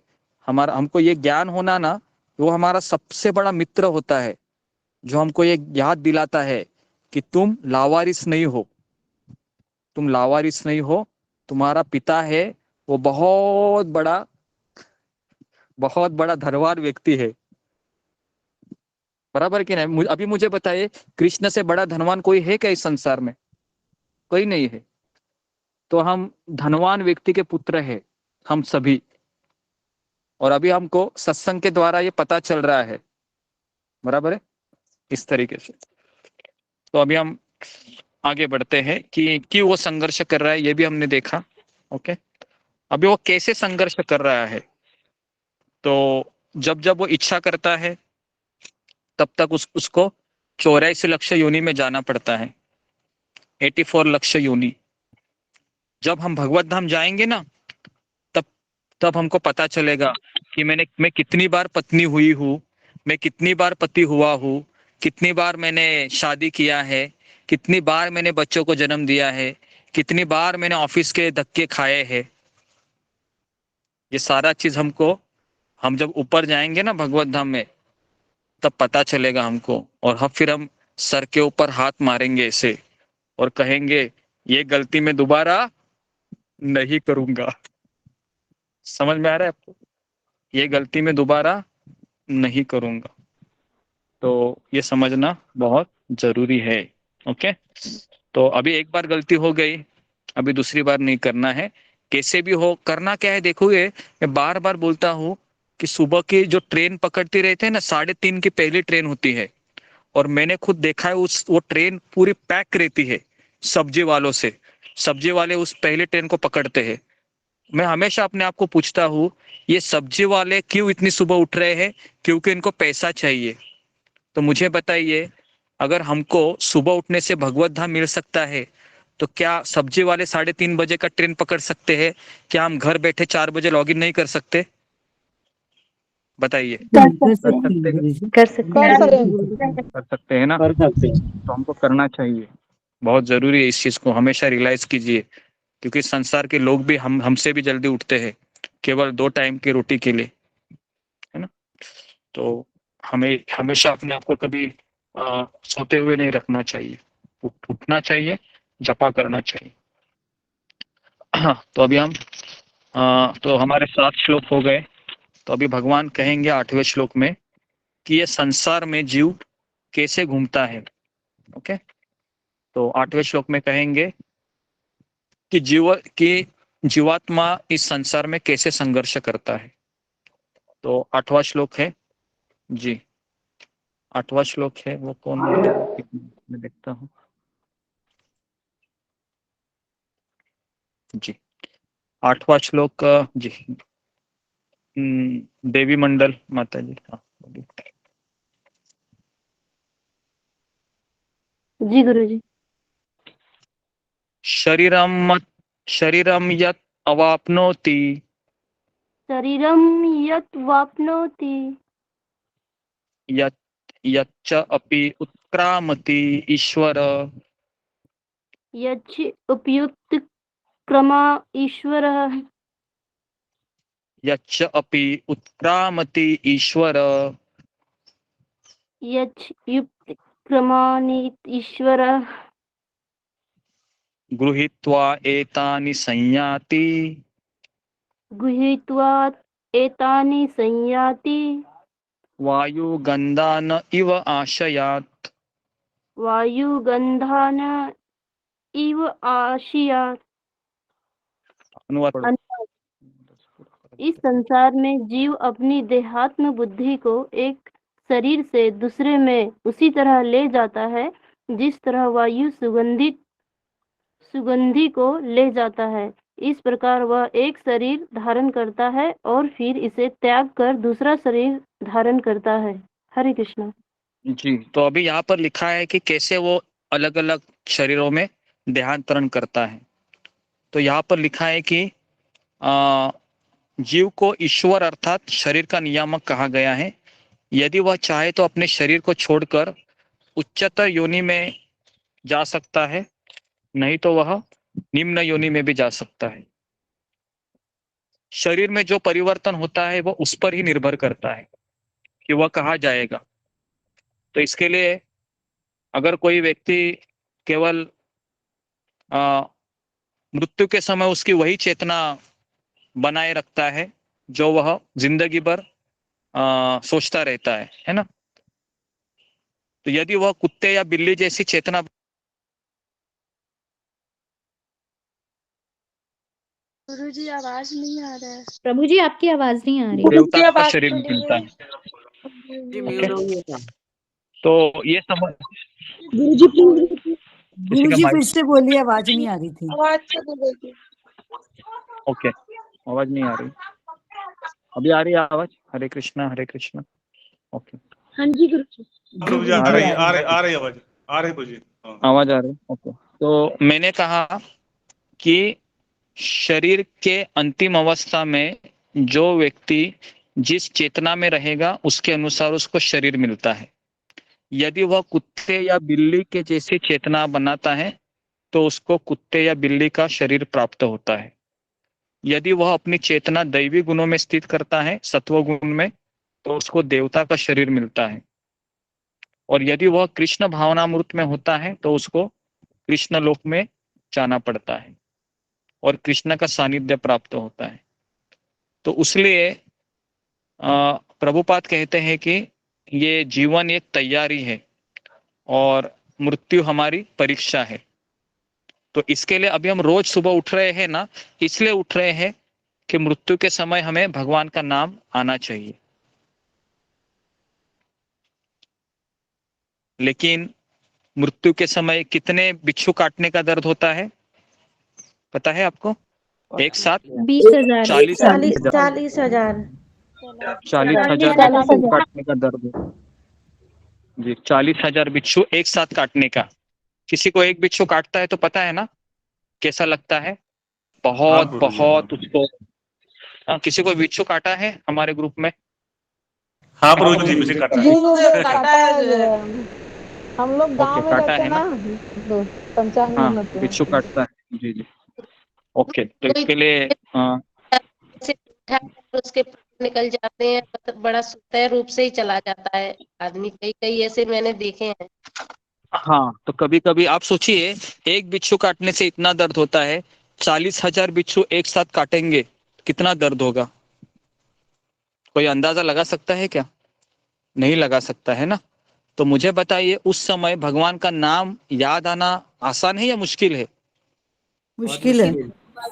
हमको ये ज्ञान होना ना, वो हमारा सबसे बड़ा मित्र होता है, जो हमको ये याद दिलाता है कि तुम लावारिस नहीं हो, तुम लावारिस नहीं हो। तुम्हारा पिता है वो बहुत बड़ा धनवान व्यक्ति है, बराबर कि नहीं? अभी मुझे बताइए, कृष्ण से बड़ा धनवान कोई है क्या इस संसार में? कोई नहीं है। तो हम धनवान व्यक्ति के पुत्र है, हम सभी। और अभी हमको सत्संग के द्वारा ये पता चल रहा है, बराबर है, इस तरीके से। तो अभी हम आगे बढ़ते हैं कि क्यों वो संघर्ष कर रहा है, ये भी हमने देखा। ओके, अभी वो कैसे संघर्ष कर रहा है? तो जब वो इच्छा करता है तब तक उसको 84 लक्ष योनि में जाना पड़ता है, 84 लक्ष योनि। जब हम भगवत धाम जाएंगे ना, तब हमको पता चलेगा कि मैं कितनी बार पत्नी हुई हूँ, मैं कितनी बार पति हुआ हूँ, कितनी बार मैंने शादी किया है, कितनी बार मैंने बच्चों को जन्म दिया है, कितनी बार मैंने ऑफिस के धक्के खाए हैं। ये सारा चीज हम जब ऊपर जाएंगे ना भगवत धाम में, तब पता चलेगा हमको। और फिर हम सर के ऊपर हाथ मारेंगे ऐसे और कहेंगे ये गलती मैं दोबारा नहीं करूंगा। समझ में आ रहा है आपको? ये गलती मैं दोबारा नहीं करूंगा। तो ये समझना बहुत जरूरी है। ओके, तो अभी एक बार गलती हो गई, अभी दूसरी बार नहीं करना है। कैसे भी हो, करना क्या है देखोगे, मैं बार बार बोलता हूँ कि सुबह की जो ट्रेन पकड़ते रहते हैं ना, 3:30 की पहली ट्रेन होती है, और मैंने खुद देखा है वो ट्रेन पूरी पैक रहती है सब्जी वालों से। सब्जी वाले उस पहली ट्रेन को पकड़ते हैं। मैं हमेशा अपने आप को पूछता हूँ, ये सब्जी वाले क्यों इतनी सुबह उठ रहे हैं? क्योंकि इनको पैसा चाहिए। तो मुझे बताइए, अगर हमको सुबह उठने से भगवत धाम मिल सकता है, तो क्या सब्जी वाले 3:30 बजे का ट्रेन पकड़ सकते हैं? क्या हम घर बैठे 4 बजे लॉगिन नहीं कर सकते? बताइए। कर सकते हैं ना? तो हमको करना चाहिए, बहुत जरूरी है। इस चीज को हमेशा रियलाइज कीजिए, क्योंकि संसार के लोग भी हमसे भी जल्दी उठते हैं, केवल 2 टाइम की रोटी के लिए, है ना? तो हमें हमेशा अपने आप को कभी सोते हुए नहीं रखना चाहिए, उठना चाहिए, जपा करना चाहिए। तो अभी हम तो हमारे 7 श्लोक हो गए। तो अभी भगवान कहेंगे 8वें श्लोक में कि ये संसार में जीव कैसे घूमता है। ओके, तो 8वें श्लोक में कहेंगे कि जीवात्मा इस संसार में कैसे संघर्ष करता है। तो 8वां श्लोक है जी, 8वां श्लोक है वो कौन मैं देखता हूँ जी। 8वां श्लोक जी, देवी मंडल माता जी। जी गुरुजी। शरीरम यत् अवाप्नोति शरीरम यत् वाप्नोति यच्च अपि उत्क्रामति ईश्वर यच्च उपयुक्त क्रमा ईश्वरः यच्च अपि उत्क्रामति ईश्वर यच्च युक्त क्रमानीत ईश्वरः गृहीत्वा एतानि संयाति गृहीत्वा एतानि संयाति वायुगन्धान इव आशयात् वायुगन्धान इव आशयात्। अनुवाद। इस संसार में जीव अपनी देहात्म बुद्धि को एक शरीर से दूसरे में उसी तरह ले जाता है जिस तरह वायु सुगंधि को ले जाता है। इस प्रकार वह एक शरीर धारण करता है और फिर इसे त्याग कर दूसरा शरीर धारण करता है। हरे कृष्णा जी। तो अभी यहाँ पर लिखा है कि कैसे वो अलग अलग शरीरों में देहांतरण करता है। तो यहाँ पर लिखा है कि जीव को ईश्वर अर्थात शरीर का नियामक कहा गया है। यदि वह चाहे तो अपने शरीर को छोड़कर उच्चतर योनि में जा सकता है, नहीं तो वह निम्न योनि में भी जा सकता है। शरीर में जो परिवर्तन होता है वो उस पर ही निर्भर करता है कि वह कहाँ जाएगा। तो इसके लिए अगर कोई व्यक्ति केवल मृत्यु के समय उसकी वही चेतना बनाए रखता है जो वह जिंदगी भर सोचता रहता है ना, तो यदि वह कुत्ते या बिल्ली जैसी चेतना गुरुजी आवाज नहीं आ रहा है। प्रभु जी आपकी आवाज नहीं आ रही। देवता का शरीर मिलता है। तो ये समझ गुरुजी फिर से बोलिए, आवाज नहीं आ रही थी। आवाज से बोलिए। ओके, आवाज नहीं आ रही, अभी आ रही है आवाज। हरे कृष्णा हरे कृष्णा। ओके हाँ जी गुरुजी। आ रही आवाज, आ रही गुरुजी, आवाज आ रही। ओके, तो मैंने कहा कि शरीर के अंतिम अवस्था में जो व्यक्ति जिस चेतना में रहेगा उसके अनुसार उसको शरीर मिलता है। यदि वह कुत्ते या बिल्ली के जैसी चेतना बनाता है तो उसको कुत्ते या बिल्ली का शरीर प्राप्त होता है। यदि वह अपनी चेतना दैवी गुणों में स्थित करता है, सत्व गुण में, तो उसको देवता का शरीर मिलता है। और यदि वह कृष्ण भावनामृत में होता है तो उसको कृष्ण लोक में जाना पड़ता है और कृष्ण का सानिध्य प्राप्त होता है। तो इसलिए प्रभुपाद कहते हैं कि ये जीवन एक तैयारी है और मृत्यु हमारी परीक्षा है। तो इसके लिए अभी हम रोज सुबह उठ रहे हैं ना, इसलिए उठ रहे हैं कि मृत्यु के समय हमें भगवान का नाम आना चाहिए। लेकिन मृत्यु के समय कितने बिच्छू काटने का दर्द होता है पता है आपको? एक साथ 20,000 40,000 बिच्छू काटने का दर्द है जी। 40,000 बिच्छू एक साथ काटने का। किसी को एक बिच्छू काटता है तो पता है ना कैसा लगता है? बहुत बहुत उसको। किसी को बिच्छू काटा है हमारे ग्रुप में? हाँ प्रभु जी, मुझे काटा है। हम लोग गांव में काटा रहते है ना, ना? पंचांग हाँ, में होते हैं। बिच्छू काटता है जी जी। ओके, तो इसके लिए उसके निकल जाते हैं, बड़ा तय रूप से ही चला जाता है आदमी। कई कई ऐसे मैंने देखे हैं। हाँ, तो कभी कभी आप सोचिए, एक बिच्छू काटने से इतना दर्द होता है, 40,000 बिच्छू एक साथ काटेंगे कितना दर्द होगा? कोई अंदाजा लगा सकता है क्या? नहीं लगा सकता है ना। तो मुझे बताइए, उस समय भगवान का नाम याद आना आसान है या मुश्किल है? मुश्किल है।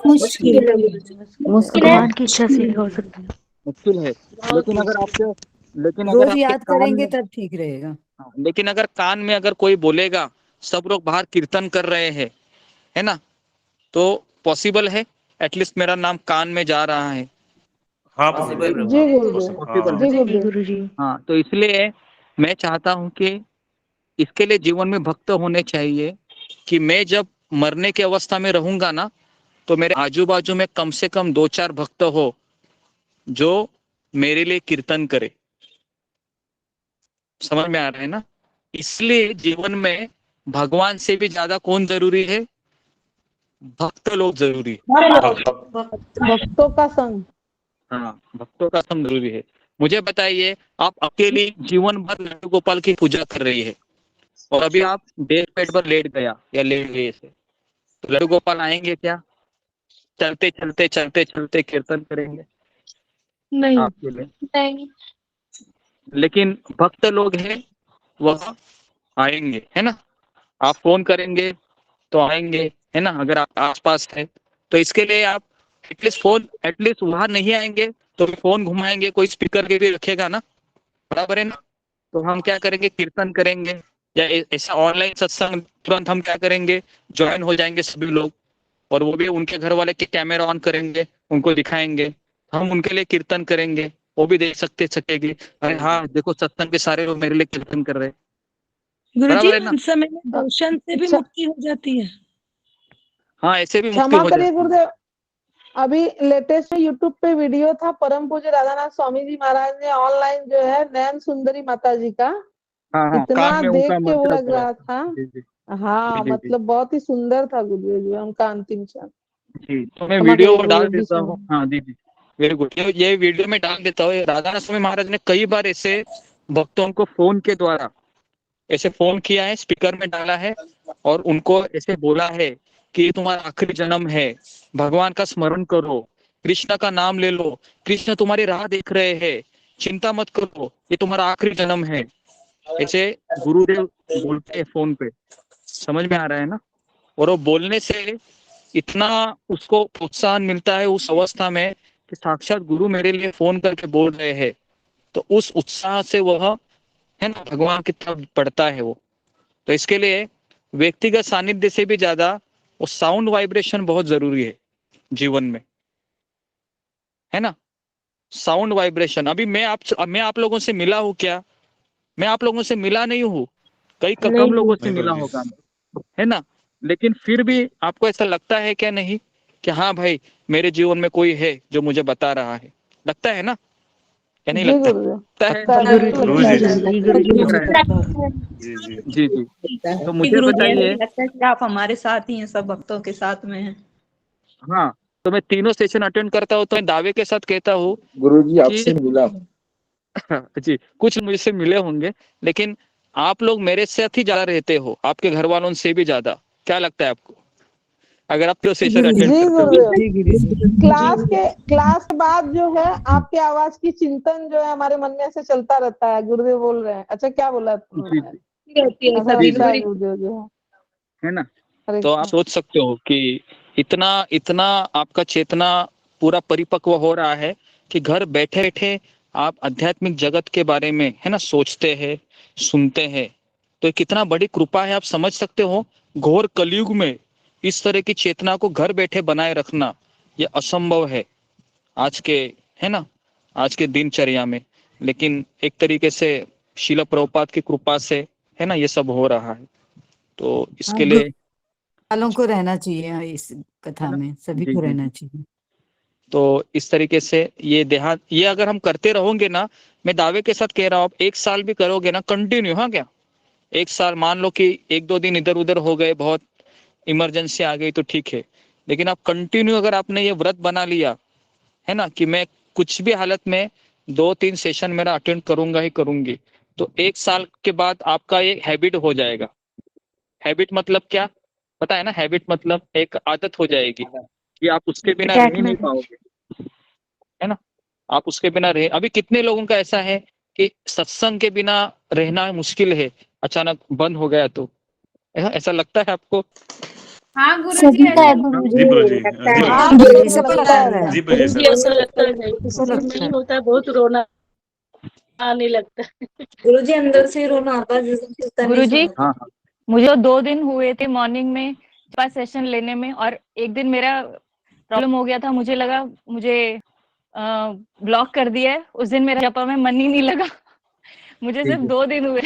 मुश्किल भगवान की इच्छा से ही हो सकता है। मुश्किल है। लेकिन अगर रोज आपके याद कान करेंगे में, तब ठीक रहेगा। लेकिन अगर कान में अगर कोई बोलेगा, सब लोग बाहर कीर्तन कर रहे हैं, है ना, तो पॉसिबल है एटलीस्ट मेरा नाम कान में जा रहा है। हाँ जी गुरुजी, पॉसिबल जी है। गुरुजी। हाँ, तो इसलिए मैं चाहता हूँ कि इसके लिए जीवन में भक्त होने चाहिए कि मैं जब मरने की अवस्था में रहूंगा ना, तो मेरे आजू बाजू में कम से कम 2-4 भक्त हो जो मेरे लिए कीर्तन करे। समझ में आ रहा है ना? इसलिए जीवन में भगवान से भी ज्यादा कौन जरूरी है? भक्त लोग जरूरी है। भक्तों का संग। हाँ, भक्तों का संग जरूरी है। मुझे बताइए, आप अकेली जीवन भर लड्डू गोपाल की पूजा कर रही है और अभी आप बेड पर लेट गया या लेट गई ऐसे, तो लड्डू गोपाल आएंगे क्या? चलते चलते चलते चलते कीर्तन करेंगे नहीं आपके लिए। नहीं। लेकिन भक्त लोग हैं, वह आएंगे, है ना। आप फोन करेंगे तो आएंगे, है ना, अगर आप आसपास है तो। इसके लिए आप एटलीस्ट वहां नहीं आएंगे तो फोन घुमाएंगे, कोई स्पीकर के भी रखेगा ना, बराबर है ना। तो हम क्या करेंगे, कीर्तन करेंगे या ऐसा ऑनलाइन सत्संग, तुरंत हम क्या करेंगे, ज्वाइन हो जाएंगे सभी लोग, और वो भी उनके घर वाले के कैमरा ऑन करेंगे, उनको दिखाएंगे, हम उनके लिए कीर्तन करेंगे, वो भी देख सकेगी, अरे हाँ देखो सत्संग के सारे लोग मेरे लिए कीर्तन कर रहे हैं। गुरुजी, बराबर है ना? उस समय में दर्शन से भी मुक्ति हो जाती है। हाँ, ऐसे भी मुक्ति क्षमा हो करिए जाती है। गुरुदेव, अभी लेटेस्ट यूट्यूब पे वीडियो था, परम पूज्य राधानाथ स्वामी जी महाराज ने ऑनलाइन जो है नैन सुंदरी माता जी का, हाँ, इतना कान में देख उनका के वो मंत्र लग चला रहा था। था। जी जी हाँ, जी जी मतलब बहुत ही सुंदर था गुरुदेव उनका अंतिम क्षण। जी, तो मैं क्षमा वीडियो करिए डाल गुरुदेव जी, देता हूँ। हाँ जी जी, वेरी गुड। ये वीडियो में डाल देता हूँ। राधानाथ स्वामी महाराज ने कई बार ऐसे भक्तों को फोन के द्वारा ऐसे फोन किया है, स्पीकर में डाला है और उनको ऐसे बोला है कि ये तुम्हारा आखिरी जन्म है, भगवान का स्मरण करो, कृष्ण का नाम ले लो, कृष्ण तुम्हारी राह देख रहे हैं, चिंता मत करो, ये तुम्हारा आखिरी जन्म है। ऐसे गुरुदेव बोलते हैं फोन पे। समझ में आ रहा है ना? और वो बोलने से इतना उसको प्रोत्साहन मिलता है उस अवस्था में कि साक्षात गुरु मेरे लिए फोन करके बोल रहे हैं, तो उस उत्साह से वह, है ना, भगवान की तरफ बढ़ता है वो। तो इसके लिए व्यक्तिगत सानिध्य से भी ज्यादा वो साउंड वाइब्रेशन बहुत जरूरी है जीवन में, है ना। साउंड वाइब्रेशन, अभी मैं आप लोगों से मिला हूँ क्या? मैं आप लोगों से मिला नहीं हूँ, कई कम लोगों से मिला होगा, है ना। लेकिन फिर भी आपको ऐसा लगता है क्या नहीं कि हाँ भाई मेरे जीवन में कोई है जो मुझे बता रहा है? लगता है ना, क्या नहीं जी लगता? जी जी। तो मुझे बताइए, लगता है कि आप हमारे साथ ही हैं, सब भक्तों के साथ में हैं। हाँ, तो मैं तीनों सेशन अटेंड करता हूँ, तो मैं दावे के साथ कहता हूँ गुरुजी आपसे मिला हूँ। जी, कुछ मुझसे मिले होंगे, लेकिन आप लोग मेरे साथ ही ज्यादा रहते हो, आपके घर वालों से भी ज्यादा। क्या लगता है आपको, अगर आप जो सेशन अटेंड करते हो? क्लास के बाद जो है आपके आवाज की चिंतन जो है हमारे मन में ऐसे चलता रहता है। गुरुदेव बोल रहे हैं, अच्छा क्या बोला? गुरुदेव जो है ना, तो आप सोच सकते हो कि इतना आपका चेतना पूरा परिपक्व हो रहा है कि घर बैठे बैठे आप आध्यात्मिक जगत के बारे में, है ना, सोचते हैं, सुनते हैं। तो ये कितना बड़ी कृपा है, आप समझ सकते हो। घोर कलयुग में इस तरह की चेतना को घर बैठे बनाए रखना ये असंभव है आज के, है ना, आज के दिनचर्या में। लेकिन एक तरीके से शिला प्रभुपाद की कृपा से, है ना, ये सब हो रहा है। तो इसके लिए वालों को रहना चाहिए, इस कथा में सभी को रहना चाहिए। तो इस तरीके से ये अगर हम करते रहोगे ना, मैं दावे के साथ कह रहा हूँ, आप 1 साल भी करोगे ना कंटिन्यू, हाँ क्या 1 साल, मान लो कि 1-2 दिन इधर उधर हो गए, बहुत इमरजेंसी आ गई तो ठीक है, लेकिन आप कंटिन्यू अगर आपने ये व्रत बना लिया है ना कि मैं कुछ भी हालत में 2-3 सेशन मेरा अटेंड करूंगा ही करूंगी, तो 1 साल के बाद आपका ये हैबिट हो जाएगा। हैबिट मतलब क्या पता है ना? हैबिट मतलब एक आदत हो जाएगी कि आप उसके बिना रह ही नहीं पाओगे, है ना? आप उसके बिना रहे। अभी कितने लोगों का ऐसा है कि सत्संग के बिना रहना मुश्किल है, अचानक बंद हो गया तो ऐसा लगता है आपको? हाँ सभी का है जी गुरुजी। गुरुजी, जी हाँ गुरुजी, गुरुजी, सबको लगता लगता है। है। जी गुरुजी मुझे सर। ऐसा लगता है नहीं, ऐसा किसी को लगता नहीं है। होता है, बहुत रोना आने लगता है। गुरुजी अंदर से ही रोना आता है, जिस दिन कीर्तन नहीं गुरुजी सुनते। हाँ हाँ मुझे 2 दिन हुए थे मॉर्निंग में 5 सेशन लेने में, और एक दिन मेरा प्रॉब्लम हो गया था, मुझे लगा मुझे ब्लॉक कर दिया है। उस दिन मेरा जपा में मन ही नहीं लगा। मुझे सिर्फ 2 दिन हुए।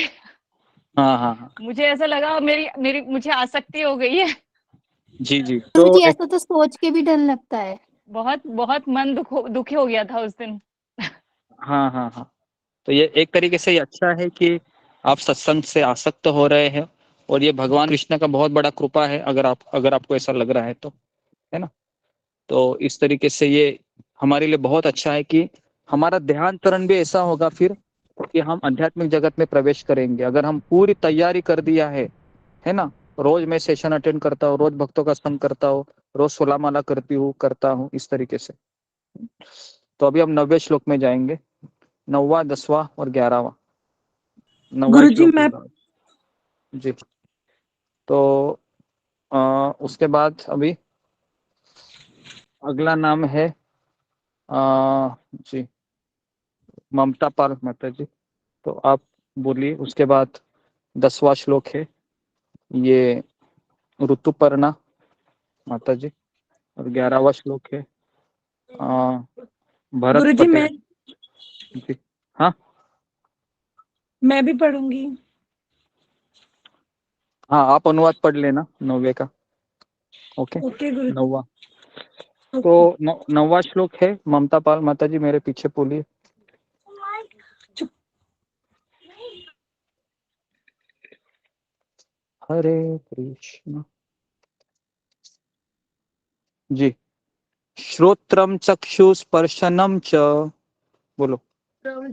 हाँ हाँ हाँ मुझे ऐसा लगा मेरी मेरी मुझे आसक्ति हो गई है। जी जी। गुरुजी ऐसा तो सोच के भी डर लगता है। बहुत बहुत मन दुखी हो गया था उस दिन। हाँ हाँ हाँ, तो ये एक तरीके से ये अच्छा है कि आप सत्संग से आसक्त हो रहे हैं, और ये भगवान कृष्ण का बहुत बड़ा कृपा है, अगर आपको ऐसा लग रहा है तो, है ना? तो इस तरीके से ये हमारे लिए बहुत अच्छा है कि हमारा ध्यान भी ऐसा होगा फिर कि हम आध्यात्मिक जगत में प्रवेश करेंगे। अगर हम पूरी तैयारी कर दिया है ना? रोज मैं सेशन अटेंड करता हूँ, रोज भक्तों का संग करता हूँ, रोज 16 माला करता हूँ इस तरीके से। तो अभी हम 90वें श्लोक में जाएंगे, 9वां, 10वां और 11वां। 9वां गुरुजी श्लोक मैं जी। तो उसके बाद अभी अगला नाम है जी ममता पाल माता जी, तो आप बोलिए। उसके बाद 10वां श्लोक है ये ऋतुपर्णा माता जी, और 11वां श्लोक है भरत गुरुजी पटेल जी। हाँ मैं भी पढ़ूंगी। हाँ, आप अनुवाद पढ़ लेना 9वें का। ओके ओके गुरुजी। 9वां, तो 9वां श्लोक है ममता पाल माता जी, मेरे पीछे बोलिए। हरे कृष्ण जी। श्रोत्रम चक्षु स्पर्शनम च, बोलो।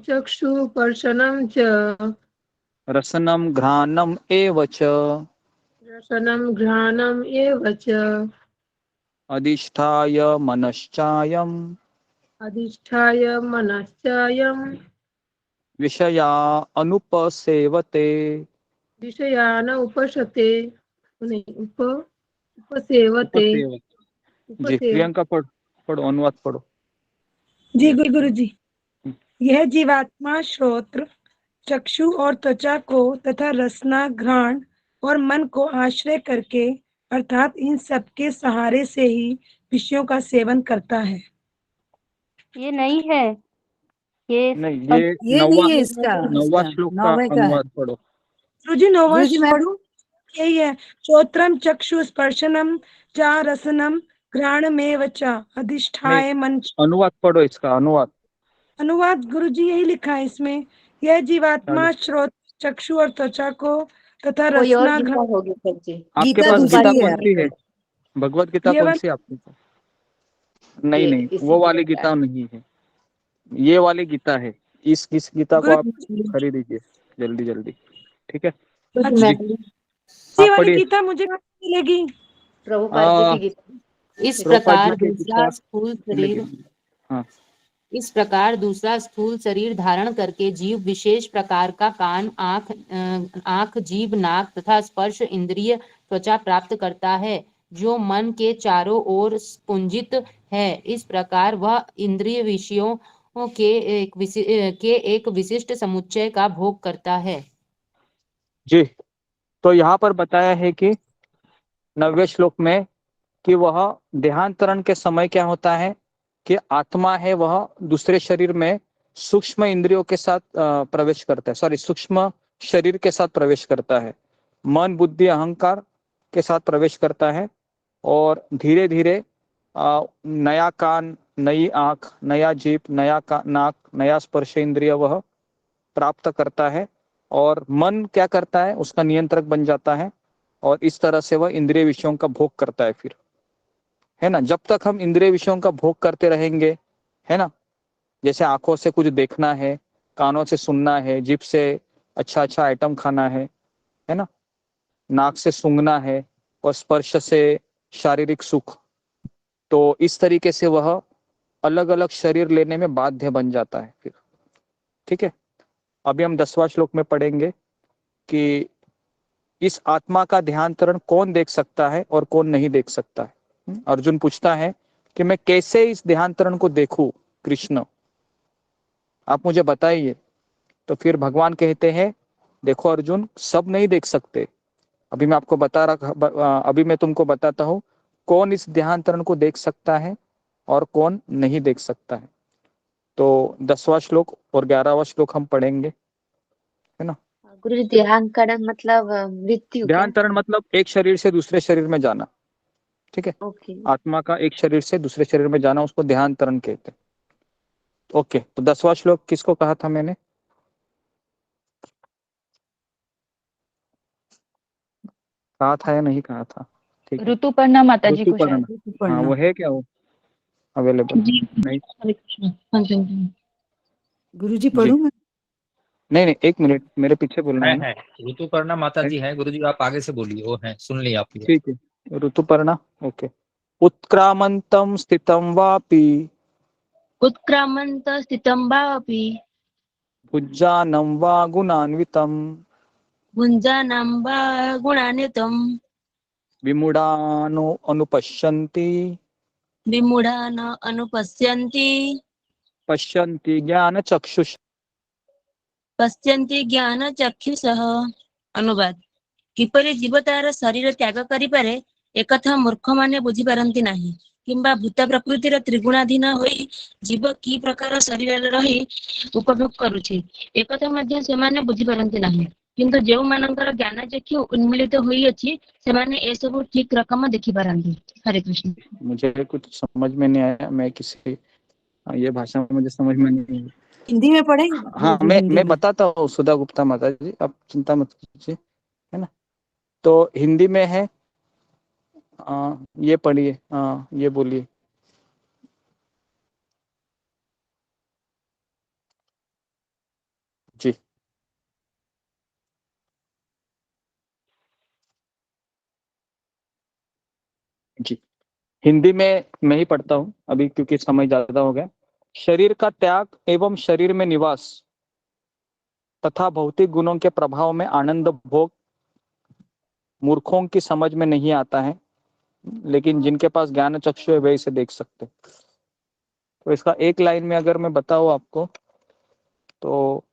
चक्षु पर्शनम च रसनम घ्राणम एव च, रसनम घ्राणम एव च अधिष्ठाय मनश्चायम, अधिष्ठाय मनश्चायम विषया अनुपसेवते। विषयान उपसते उपसेवते जी प्रियंका पढ़ो अनुवाद पढ़ो। जी गुरुजी। यह जीवात्मा श्रोत्र, चक्षु और त्वचा को तथा रसना, घ्राण और मन को आश्रय करके अर्थात इन सब के सहारे से ही विषयों का सेवन करता है। ये नहीं है, ये नहीं, ये नहीं है इसका 9वां श्लोक का 9वें का है। अनुवाद पढ़ो। गुरुजी 9वां गुरुजी मैं पढ़ूं? यही है, श्रोत्रम चक्षु स्पर्शनम चा रसनम घ्राणमेव च अधिष्ठाय मन। अनुवाद पढ़ो इसका अनुवाद। अनुवाद गुरुजी यही लिखा है इसमें, यह जीवात्मा श्रोत, चक्षु और त्वचा को तथा कोई और रसना, गीता होगी सर जी। आपके गीता पास दूसरी गीता है कौन यार। सी है? भगवत गीता ये कौन वाला सी है आपके पास? नहीं नहीं, इसी वो में वाली लिखा गीता नहीं है, ये वाली गीता है। इस गीता को आप गुरुजी खरीद लीजिए जल्दी जल्दी, ठीक है अच्छा, जी। ये आप वाली पढ़िए। गीता मुझे कहाँ मिलेगी? प्रभुपाद जी की गीता। इस प्रभुपाद जी प्रकार की दूसरा गीता स्थूल मिलेगी। शरीर हाँ इस प्रकार दूसरा स्थूल शरीर धारण करके जीव विशेष प्रकार का कान, आँख, जीभ, नाक तथा स्पर्श इंद्रिय त्वचा प्राप्त करता है, जो मन के चारों ओर पुंजित है। इस प्रकार वह इंद्रिय विषयों के एक विशिष्ट समुच्चय का भोग करता है। जी, तो यहाँ पर बताया है कि 9वें श्लोक में कि वह देहांतरण के समय क्या होता है कि आत्मा है वह दूसरे शरीर में सूक्ष्म इंद्रियों के साथ प्रवेश करता है, सूक्ष्म शरीर के साथ प्रवेश करता है, मन बुद्धि अहंकार के साथ प्रवेश करता है, और धीरे धीरे नया कान, नई आंख, नया जीभ, नया नाक, नया स्पर्श इंद्रिय वह प्राप्त करता है, और मन क्या करता है उसका नियंत्रक बन जाता है, और इस तरह से वह इंद्रिय विषयों का भोग करता है फिर, है ना? जब तक हम इंद्रिय विषयों का भोग करते रहेंगे, है ना, जैसे आंखों से कुछ देखना है, कानों से सुनना है, जीभ से अच्छा अच्छा आइटम खाना है ना, नाक से सूंघना है और स्पर्श से शारीरिक सुख। तो इस तरीके से वह अलग अलग शरीर लेने में बाध्य बन जाता है फिर। ठीक है, अभी हम 10वां श्लोक में पढ़ेंगे कि इस आत्मा का ध्यानतरण कौन देख सकता है और कौन नहीं देख सकता है। अर्जुन पूछता है कि मैं कैसे इस ध्यानतरण को देखूं कृष्ण, आप मुझे बताइए। तो फिर भगवान कहते हैं देखो अर्जुन, सब नहीं देख सकते। अभी मैं आपको अभी मैं तुमको बताता हूँ कौन इस ध्यानतरण को देख सकता है और कौन नहीं देख सकता है। तो 10वां श्लोक और 11वां श्लोक हम पढ़ेंगे, है ना। गुरु जी ध्यान करण मतलब मृत्यु क्या? ध्यानतरण मतलब एक शरीर से दूसरे शरीर में जाना। ठीक है, ओके। आत्मा का एक शरीर से दूसरे शरीर में जाना, उसको ध्यानतरण कहते हैं। ओके, तो 10वां श्लोक किसको कहा था मैंने? कहा था या नहीं कहा था? ठीक है, ऋतुपर्णा माता जी को शायद। ऋतुपर्णा। हाँ, वो है क्या वो अवेलेबल? नहीं गुरुजी जी, पढ़ूं मैं? नहीं, एक मिनट, मेरे पीछे बोलना है ना। है ऋतुपर्णा माता जी है गुरुजी, आप आगे से बोलिए, वो है, सुन लिया आप। ठीक है, ऋतुपर्णा। ओके। उत्क्रामंतम स्थितम वापि उत्क्रामन्त स्थितं वापि भुज्जानं वा गुणान्वितम् भुञ्जानं वा गुणान्वितं विमूढानो अनुपश्यन्ति विमूढा न अनुपश्यन्ति पश्यन्ति ज्ञानचक्षुष। पश्यन्ति ଜ୍ଞାନଚକ୍ଷୁଷः। ଅନୁବାଦ, କିପରି ଜୀବ ତାର ଶରୀର ତ୍ୟାଗ କରିପାରେ ଏକଥା ମୂର୍ଖମାନେ ବୁଝିପାରନ୍ତି ନାହିଁ, କିମ୍ବା ଭୂତ ପ୍ରକୃତିର ତ୍ରିଗୁଣାଧୀନ ହୋଇ ଜୀବ କି ପ୍ରକାର ଶରୀରରେ ରହି ଉପଭୋଗ କରୁଛି ଏକଥା ମଧ୍ୟ ସେମାନେ ବୁଝିପାରନ୍ତି ନାହିଁ। କିନ୍ତୁ ଯେଉଁମାନଙ୍କର ଜ୍ଞାନଚକ୍ଷୁ ଉନ୍ମିଳିତ ହୋଇଅଛି ସେମାନେ ଏସବୁ ଠିକ ରକମ ଦେଖିପାରନ୍ତି। ହରେ କୃଷ୍ଣ। मुझे कुछ समझ में नहीं आया, मैं किसी ये भाषा में मुझे समझ में नहीं आई। हिंदी में पढ़ेंगे हाँ, गुरुजी? हिंदी मैं में बताता हूँ सुधा गुप्ता माता जी, आप चिंता मत कीजिए, है ना। तो हिंदी में है, ये पढ़िए, ये बोलिए। जी जी, हिंदी में मैं ही पढ़ता हूँ अभी क्योंकि समय ज्यादा हो गया। शरीर का त्याग एवं शरीर में निवास तथा भौतिक गुणों के प्रभाव में आनंद भोग मूर्खों की समझ में नहीं आता है, लेकिन जिनके पास ज्ञान चक्षु है वे इसे देख सकते। तो इसका एक लाइन में अगर मैं बताऊं आपको, तो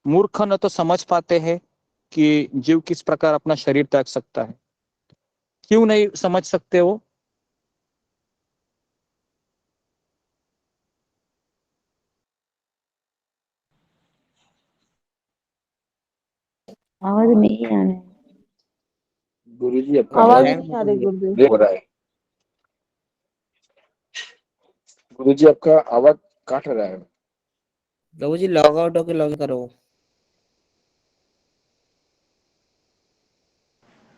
मूर्ख न तो समझ पाते हैं कि जीव किस प्रकार अपना शरीर त्याग सकता है। क्यों नहीं समझ सकते वो? आवाज नहीं आ रहा है। गुरुजी आपका आवाज आवाज नहीं आ रही गुरुजी। ब्रेक हो रहा है। गुरुजी आपका आवाज काट रहा है। जी लॉग आउट होके लॉग करो।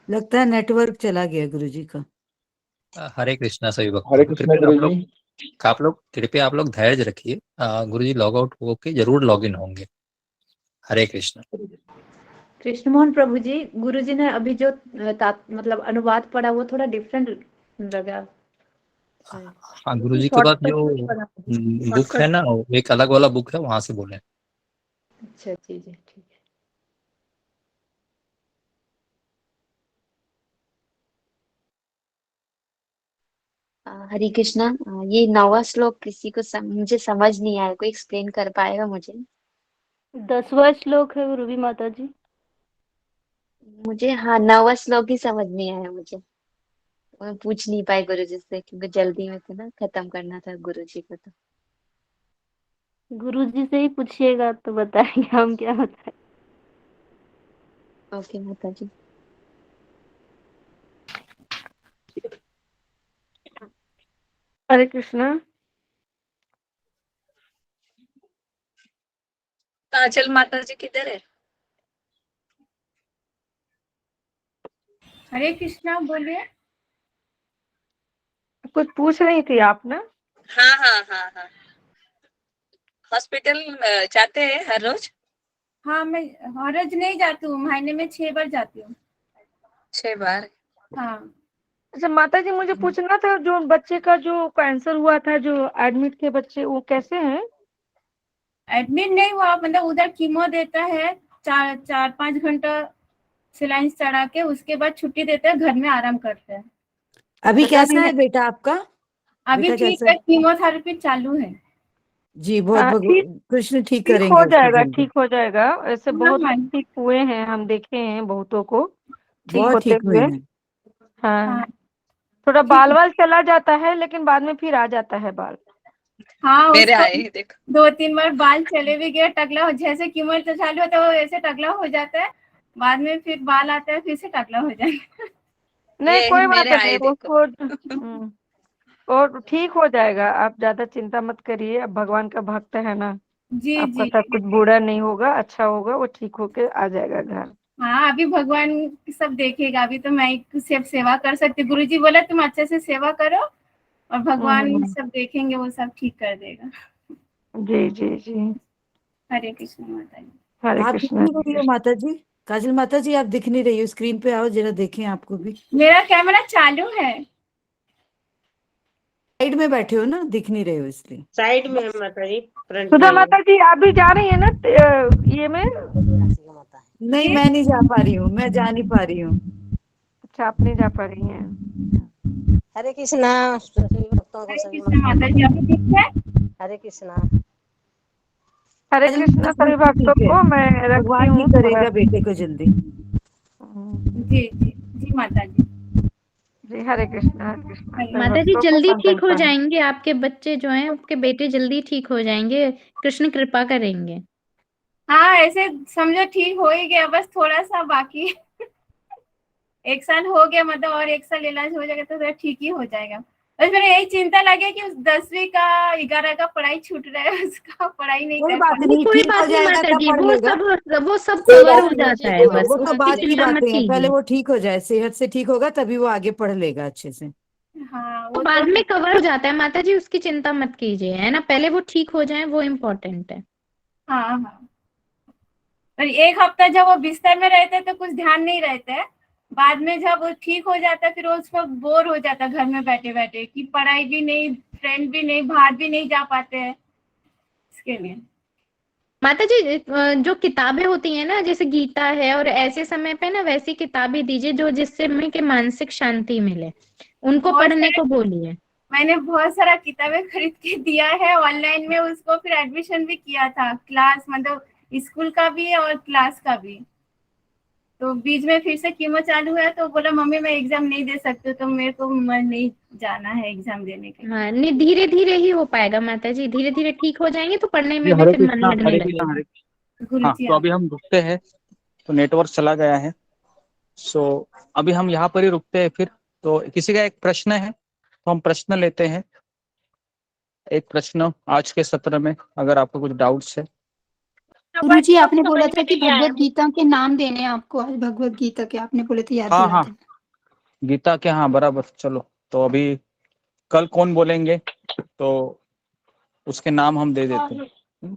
लगता है नेटवर्क चला गया गुरुजी का। हरे कृष्णा सभी हरे भक्तों, कृष्णा कृपया आप लोग धैर्य रखिए। गुरुजी लॉग आउट होके जरूर लॉग इन होंगे। हरे कृष्णा। कृष्ण मोहन प्रभु जी, गुरु जी ने अभी जो मतलब अनुवाद पढ़ा वो थोड़ा डिफरेंट लगा। हाँ, गुरुजी के पास जो बुक है ना, वो एक अलग वाला बुक है, वहां से बोले। अच्छा जी जी, ठीक है। हरे कृष्णा। ये 9वां श्लोक किसी को मुझे समझ नहीं आया, कोई एक्सप्लेन कर पाएगा मुझे? 10वां श्लोक है रूबी माता जी। मुझे हाँ 9वां श्लोक ही समझ नहीं आया मुझे। मैं पूछ नहीं पाई गुरुजी से क्योंकि जल्दी में थे ना, खत्म करना था गुरुजी को। तो गुरुजी से ही पूछिएगा तो बताएंगे हम क्या बताएं। ओके माता जी। हरे कृष्णा। काजल माता जी किधर है? हरे कृष्णा बोलिए। कुछ पूछ रही थी आप ना? हाँ हाँ हाँ हाँ। हॉस्पिटल जाते हैं हर रोज? हाँ, मैं हर रोज नहीं जाती हूँ, महीने में 6 बार जाती हूँ। 6 बार? हाँ। अच्छा माता जी, मुझे पूछना था, जो बच्चे का जो कैंसर हुआ था, जो एडमिट थे बच्चे, वो कैसे हैं? एडमिट नहीं हुआ, मतलब उधर कीमो देता है, 4-5 घंटा सिलाइन चढ़ा के, उसके बाद छुट्टी देते हैं, घर में आराम करते हैं। अभी पता कैसा नहीं है बेटा आपका? अभी बेटा ठीक कैसा है, कीमोथेरेपी चालू है। जी बहुत ठीक कृष्ण ठीक ठीक करेंगे हो उसको जाएगा, जल्दी। ठीक हो जाएगा। ऐसे हाँ, बहुत हाँ। ठीक हुए हैं, हम देखे हैं बहुतों को ठीक बहुत होते ठीक हुए हुए। हैं। हाँ, हाँ, थोड़ा ठीक बाल है। वाल चला जाता है, लेकिन बाद में फिर आ जाता है बाल। हाँ, मेरे उसको आए देखो। 2-3 बार बाल चले भी गए, टकला हो, जैसे कीमो तो चालू होता है वो ऐसे टकला हो जाता है, बाद में फिर बाल आता है, फिर से टकला हो जाएगा। नहीं ये कोई बात मेरे नहीं, आए देखो। उसको और ठीक हो जाएगा। आप ज्यादा चिंता मत करिए, अब भगवान का भक्त है ना, जी, आपका जी। सब कुछ बुरा नहीं होगा, अच्छा होगा, वो ठीक होके आ जाएगा घर। हाँ, अभी भगवान सब देखेगा, अभी तो मैं सिर्फ सेवा कर सकती हूँ। गुरुजी बोला तुम अच्छे से सेवा करो और भगवान सब देखेंगे, वो सब ठीक कर देगा। जी जी जी। हरे कृष्ण माता जी। हरे आप दिख कृष्ण। नहीं रही हो माता जी, काजल माता जी आप दिख नहीं रही हो, स्क्रीन पे आओ जरा देखें आपको भी। मेरा कैमरा चालू है। साइड में बैठे हो ना, दिख नहीं रहे हो इसलिए। साइड में है माता जी, फ्रंट सुधा नहीं है। माता जी, आप भी जा रही है ना ये में? नहीं मैं नहीं जा पा रही हूँ, मैं जा नहीं पा रही हूँ। अच्छा, आप नहीं जा पा रही हैं। हरे कृष्णा सभी भक्तों को, हरे सभी कृष्ण माता जी, आप ठीक है? हरे कृष्णा। हरे काजल कृष्ण माता जी सभी बिल्कुल भक्तों ठीक है, को मैं रखती भगवान हूँ ठीक थोड़ा। करेगा बेटे को जल्दी। जी जी जी माता जी। जी हरे कृष्ण सभी माता जी भक्तों को जल्दी ठीक हो संतन पाए। जाएंगे, आपके बच्चे जो हैं, आपके बेटे जल्दी ठीक हो जाएंगे, कृष्ण कृपा करेंगे। हाँ, ऐसे समझो ठीक हो ही गया, बस थोड़ा सा बाकी है। 1 साल हो गया, मतलब और 1 साल इलाज हो जाएगा तो ठीक ही हो जाएगा। बस मेरे यही चिंता लगे कि उस 10वीं का 11 का पढ़ाई छूट रहा है, उसका पढ़ाई नहीं कोई कर बात पा वो नहीं, कोई ठीक हो बात नहीं जाएगा माता तब जी, पढ़ वो लेगा। सब कोई कवर बात हो नहीं, जाता है, बस वो तो उसकी बात की चिंता मत बातें हैं, पहले कीजिए। वो ठीक हो जाए, सेहत से ठीक होगा तभी वो आगे पढ़ लेगा अच्छे से। हाँ, वो वो बाद तो में कवर हो जाता है माता जी, उसकी चिंता मत कीजिए, है ना, पहले वो ठीक हो जाए, वो इम्पोर्टेंट है। हाँ हाँ। और 1 हफ्ता जब वो बिस्तर में रहते तो कुछ ध्यान नहीं रहता है, बाद में जब वो ठीक हो जाता है फिर वो उसको बोर हो जाता है घर में बैठे बैठे, कि पढ़ाई भी नहीं, फ्रेंड भी नहीं, बाहर भी नहीं जा पाते हैं, इसके लिए। माता जी जो किताबें होती हैं ना, जैसे गीता है, और ऐसे समय पे ना वैसी किताबें दीजिए जो जिससे में कि मानसिक शांति मिले, उनको बहुत पढ़ने सारे को बोलिए। मैंने बहुत सारा किताबें खरीद के दिया है ऑनलाइन में उसको, फिर एडमिशन भी किया था, क्लास मतलब स्कूल का भी और क्लास का भी। तो बीच में फिर से कीमो चालू है तो बोला मम्मी मैं एग्जाम नहीं दे सकती, तो मेरे को मन नहीं जाना है एग्जाम देने के लिए। हाँ नहीं, धीरे धीरे ही हो पाएगा माता जी, धीरे धीरे ठीक हो जाएंगे तो पढ़ने जी में भी हरे फिर मन कृष्णा, लगने हरे कृष्णा, लगेगा। हरे कृष्णा। हाँ, गुरुजी तो अभी हम रुकते हैं, तो नेटवर्क चला गया है, सो अभी हम यहाँ पर ही रुकते हैं फिर। तो किसी का एक प्रश्न है तो हम प्रश्न लेते हैं, एक प्रश्न आज के सत्र में, अगर आपको कुछ डाउट्स है। गुरुजी आपने बोला था कि भगवत गीता के नाम देने हैं आपको, आज भगवत गीता के आपने बोले थे, याद हाँ दिला हाँ, देना। गीता के, हाँ बराबर। चलो, तो अभी कल कौन बोलेंगे तो उसके नाम हम दे देते हैं।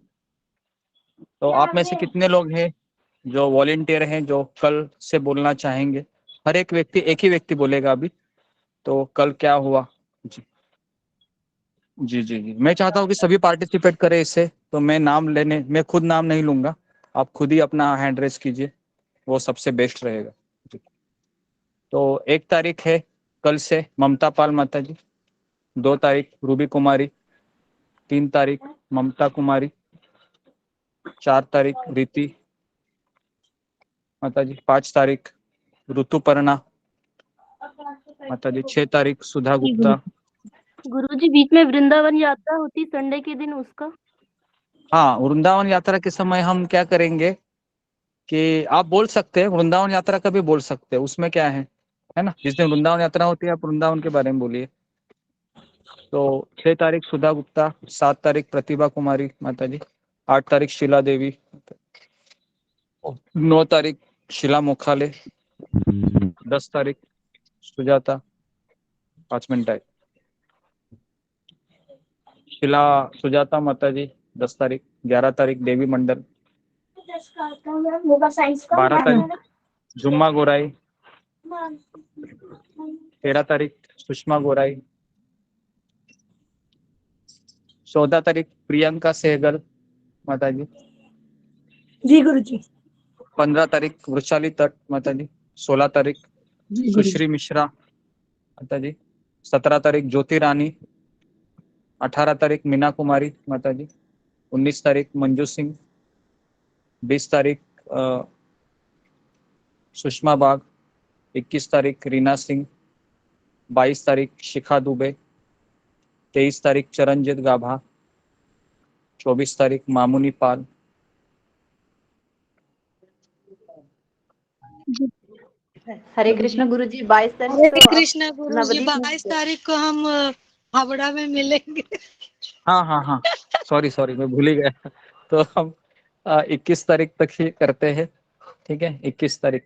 तो आप में से कितने लोग हैं जो वॉलेंटियर हैं जो कल से बोलना चाहेंगे? हर एक व्यक्ति, एक ही व्यक्ति बोलेगा अभी, तो कल क्या हुआ। जी जी जी जी, मैं चाहता हूँ कि सभी पार्टिसिपेट करें इससे, तो मैं खुद नाम नहीं लूंगा, आप खुद ही अपना हैंड रेस कीजिए, वो सबसे बेस्ट रहेगा। जी। तो 1 तारीख है कल से ममता पाल माता जी, 2 तारीख रूबी कुमारी, 3 तारीख ममता कुमारी, 4 तारीख रीति माता जी, 5 तारीख ऋतुपर्णा माता जी, 6 तारीख सुधा गुप्ता। गुरुजी बीच में वृंदावन यात्रा होती संडे के दिन, उसका? हाँ, वृंदावन यात्रा के समय हम क्या करेंगे कि आप बोल सकते हैं, वृंदावन यात्रा का भी बोल सकते हैं, उसमें क्या है ना, जिस दिन वृंदावन यात्रा होती है आप वृंदावन के बारे में बोलिए। तो 6 तारीख सुधा गुप्ता, 7 तारीख प्रतिभा कुमारी माता जी, 8 तारीख शीला देवी, 9 तारीख शीला मोखाले, 10 तारीख सुजाता, 5 मिनट है, शीला सुजाता माता जी 10 तारीख, 11 तारीख देवी मंडल, 12 तारीख जुम्मा गोराई, 13 तारीख सुषमा गोराई, 14 तारीख प्रियंका सहगल माता जी, जी गुरुजी। 15 तारीख वृशाली तट माता जी, 16 तारीख सुश्री मिश्रा माता जी, 17 तारीख ज्योति रानी, 18 तारीख मीना कुमारी माता जी, 19 तारीख मंजू सिंह, 20 तारीख सुषमा बाग, 21 तारीख रीना सिंह, 22 तारीख शिखा दुबे, 23 तारीख चरणजीत गाभा, 24 तारीख मामुनी पाल, हरे कृष्ण गुरुजी। 22 तारीख हरे तो कृष्ण गुरुजी, नवदीप 22 तारीख को हम हावड़ा में मिलेंगे। हाँ हाँ हाँ, सॉरी मैं भूल ही गया। तो हम 21 तारीख तक ही करते हैं, ठीक है, 21 तारीख।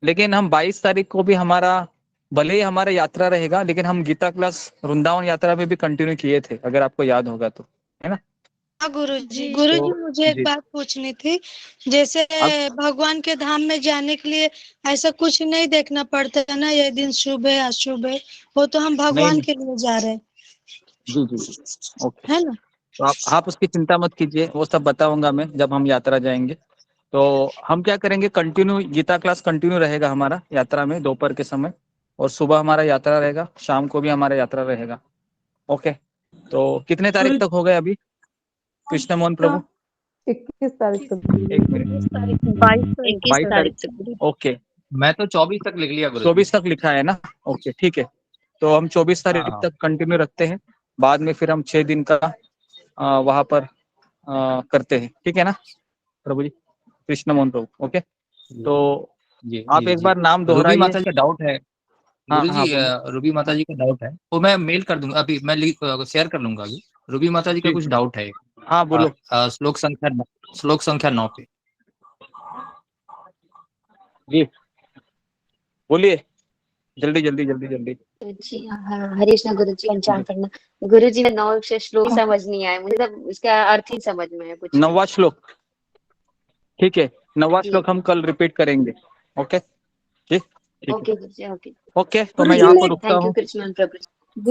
लेकिन हम 22 तारीख को भी हमारा, भले ही हमारा यात्रा रहेगा, लेकिन हम गीता क्लास वृंदावन यात्रा में भी कंटिन्यू किए थे, अगर आपको याद होगा तो, है ना। हाँ गुरुजी। तो गुरुजी मुझे एक जी, बात पूछनी थी, जैसे अब भगवान के धाम में जाने के लिए ऐसा कुछ नहीं देखना पड़ता है ना, ये दिन शुभ है अशुभ है, वो तो हम नहीं भगवान नहीं, के लिए जा रहे हैं, जी, ओके। है ना। तो आप उसकी चिंता मत कीजिए, वो सब बताऊंगा मैं जब हम यात्रा जाएंगे। तो हम क्या करेंगे, कंटिन्यू गीता क्लास कंटिन्यू रहेगा हमारा यात्रा में दोपहर के समय, और सुबह हमारा यात्रा रहेगा, शाम को भी हमारा यात्रा रहेगा। ओके, तो कितने तारीख तक हो गए अभी कृष्ण मोहन प्रभु? 21 तारीख तक। एक मिनट, 22 तारीख तक। ओके, मैं तो 24 तक लिख लिया गुरु। 24 तक लिखा है ना, ओके ठीक है। तो हम 24 तारीख हाँ। तक कंटिन्यू रखते हैं, बाद में फिर हम 6 दिन का वहां पर करते हैं, ठीक है ना प्रभु जी, कृष्ण मोहन प्रभु। ओके, तो जी आप जी एक जी। बार नाम रूबी दोहराइए। माता जी का डाउट है हाँ गुरु हाँ जी, बोलिए। रूबी माता जी का डाउट है, वो मैं मेल कर दूंगा अभी, मैं शेयर कर लूंगा अभी। रूबी माता जी का जी कुछ डाउट है। हाँ बोलो। श्लोक संख्या 9 पे। जी बोलिए, जल्दी जल्दी जल्दी जल्दी। जी हाँ, हरे कृष्ण गुरुजी, पंचांग पढ़ना। गुरुजी, मैं 9 श्लोक समझ नहीं आया मुझे, मतलब उसका अर्थ ही समझ में है कुछ नहीं। 9वां श्लोक, ठीक है, 9वां जी श्लोक हम कल रिपीट करेंगे। ओके जी, ठीक ओके है। गुरुजी, ओके। ओके, तो मैं यहाँ पर रुकता थैंक यू हूँ। कृष्ण प्रभु।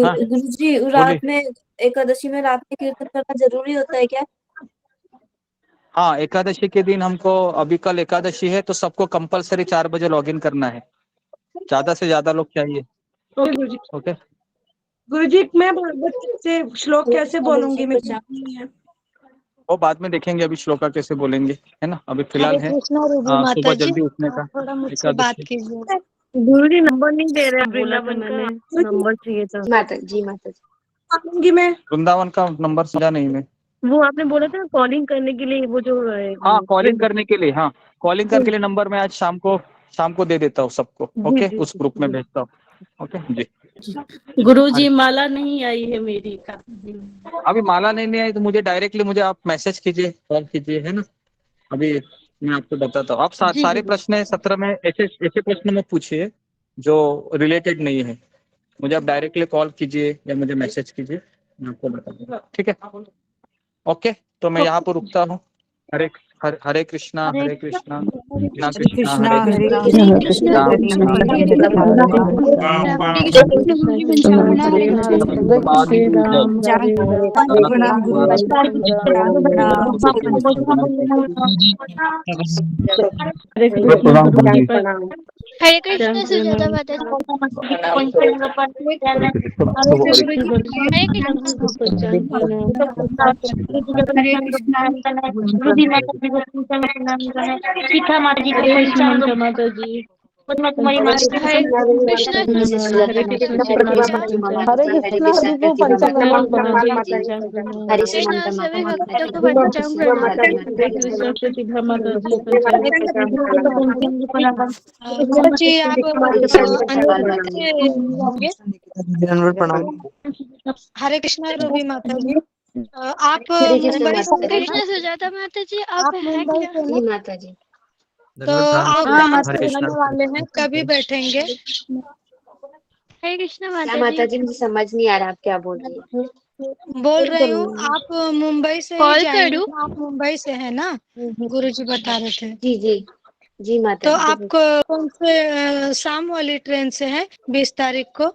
हाँ गुरुजी, बोलिए। रात में एकादशी में रात में कीर्तन करना जरूरी होता है क्या? हाँ, एकादशी के दिन हमको, अभी कल एकादशी है तो सबको कंपलसरी 4 बजे लॉगिन करना है, ज्यादा से ज्यादा लोग चाहिए। ओके गुरुजी। ओके गुरुजी, मैं भागवत से श्लोक कैसे बोलूंगी, मैं नहीं है। वो बाद में देखेंगे, अभी श्लोका कैसे बोलेंगे, है ना। अभी फिलहाल हरे है कृष्णा रूबी माता सुबह जी, जल्दी उठने का, आप थोड़ा मुझसे बात एकादशी। कीजिए। गुरुजी नंबर नहीं दे रहे, वृंदावन का नंबर चाहिए था। माता जी आऊंगी मैं। वृंदावन का नंबर समझा नहीं मैं। वो आपने बोला था ना कॉलिंग करने के लिए, वो जो है हाँ, कॉलिंग करने के लिए, हाँ कॉलिंग करने के लिए नंबर मैं आज शाम को दे देता हूँ सबको। ओके, उस ग्रुप में भेजता हूँ। ओके जी। गुरुजी, माला नहीं आई है मेरी खाते में। अभी माला नहीं आई तो मुझे डायरेक्टली मुझे आप मैसेज कीजिए, कॉल कीजिए, है ना। अभी मैं आपको बताता हूँ। आप सारे प्रश्न सत्र में ऐसे प्रश्न मत पूछिए जो रिलेटेड नहीं है, मुझे आप डायरेक्टली कॉल कीजिए या मुझे मैसेज कीजिए, मैं आपको बता दूंगा, ठीक है। ओके, तो मैं यहाँ पर रुकता हूँ। हरे कृष्णा हरे कृष्णा कृष्णा कृष्णा कृष्णा हरे हरे कृष्णा कृष्णा कृष्णा कृष्णा कृष्णा कृष्णा हरे हरे हरे प्रणाम गुरु हरे कृष्ण सुजाता माता जी। हरे कृष्णा। शिखा माता जी का पंचांग माता जी। हरे कृष्ण हरे कृष्ण हरे हरे कृष्णा हरि पंचांग हरे कृष्ण सभी भक्तों को हरे पंचांग प्रणाम। कृष्ण प्रतिभा माता जी गुरुजी, आप अंत से होंगे। हरे कृष्णा रूबी माता जी, आप हरे कृष्ण मुंबई से माता हैं जी। ना? सुजाता माता जी, आप मुंबई से हैं ना? जी माता जी। तो आप हरे कहाँ से कृष्णा। रहने वाले हैं, कभी बैठेंगे? हरे कृष्ण माता जी। मुझे समझ नहीं आ रहा आप क्या बोल रही है। बोल रही हूँ आप मुंबई से ही कॉल जाएंगे करूँ? ना? आप मुंबई से है ना? गुरुजी बता रहे थे। जी जी जी माता तो जी आप कौन से शाम वाली ट्रेन से है 20 तारीख को?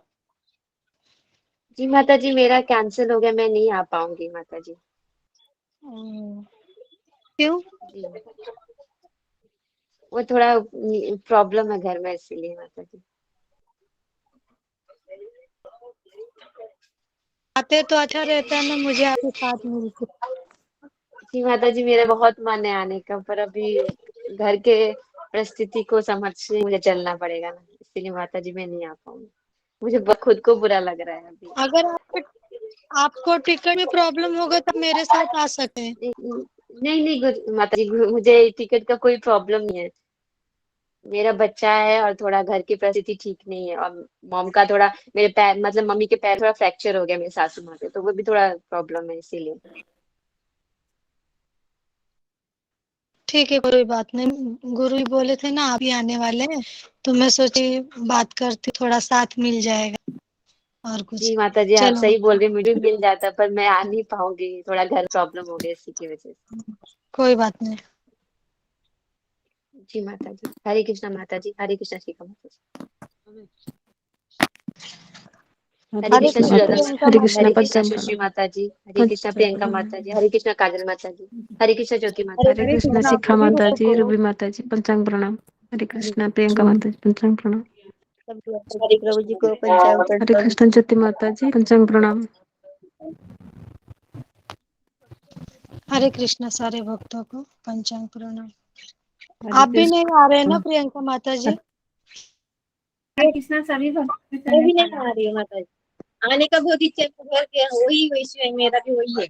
जी माता जी मेरा कैंसिल हो गया, मैं नहीं आ पाऊंगी माता जी। क्यों? जी वो थोड़ा प्रॉब्लम है घर में, इसीलिए माता जी। आते तो अच्छा रहता है ना, मुझे आपके साथ मिलते। जी माता जी मेरा बहुत मन है आने का, पर अभी घर के परिस्थिति को समझते मुझे चलना पड़ेगा ना, इसीलिए माता जी मैं नहीं आ पाऊंगी। मुझे खुद को बुरा लग रहा है अभी। अगर आपको टिकट में प्रॉब्लम होगा तो मेरे साथ आ सकते हैं। नहीं नहीं माता जी मुझे टिकट का कोई प्रॉब्लम नहीं है। मेरा बच्चा है और थोड़ा घर की परिस्थिति ठीक नहीं है, और मॉम का थोड़ा मेरे पैर मतलब मम्मी के पैर थोड़ा फ्रैक्चर हो गया मेरे सासू माँ के, तो वो भी थोड़ा प्रॉब्लम है इसीलिए। ठीक है, कोई बात नहीं। गुरु जी बोले थे ना आप ही आने वाले हैं, तो मैं सोची बात करती, थोड़ा साथ मिल जाएगा और कुछ। जी माता जी आप चलो, सही बोल रही, मुझे भी मिल जाता, पर मैं आ नहीं पाऊंगी, थोड़ा घर प्रॉब्लम हो गया इसी की वजह से। कोई बात नहीं। जी माता जी, हरे कृष्णा माता जी, हरे कृष्णा श्रीका माता जी, हरे हरे कृष्णा कृष्ण सुजाता, प्रियंका हरे माता कृष्णा जी। सुश्री माता जी, हरे कृष्णा प्रियंका माता जी, हरे कृष्णा काजल माता जी, हरे कृष्णा ज्योति माता जी, हरे कृष्ण शिखा सभी माता जी, को रूबी माता जी, पंचांग प्रणाम। हरे कृष्णा प्रियंका माता जी, पंचांग प्रणाम। हरे प्रभु जी को पंचांग हरे कृष्णा ज्योति माता जी, पंचांग प्रणाम। हरे कृष्ण सारे भक्तों को पंचांग प्रणाम। हरे आप भी नहीं आ रहे हैं ना कृष्ण। प्रियंका माता जी? हरे कृष्णा सभी भक्त मैं भी नहीं आ रही हूँ माता जी, आने का बहुत इच्छा है, घर के वही वैसे मेरा भी वही है।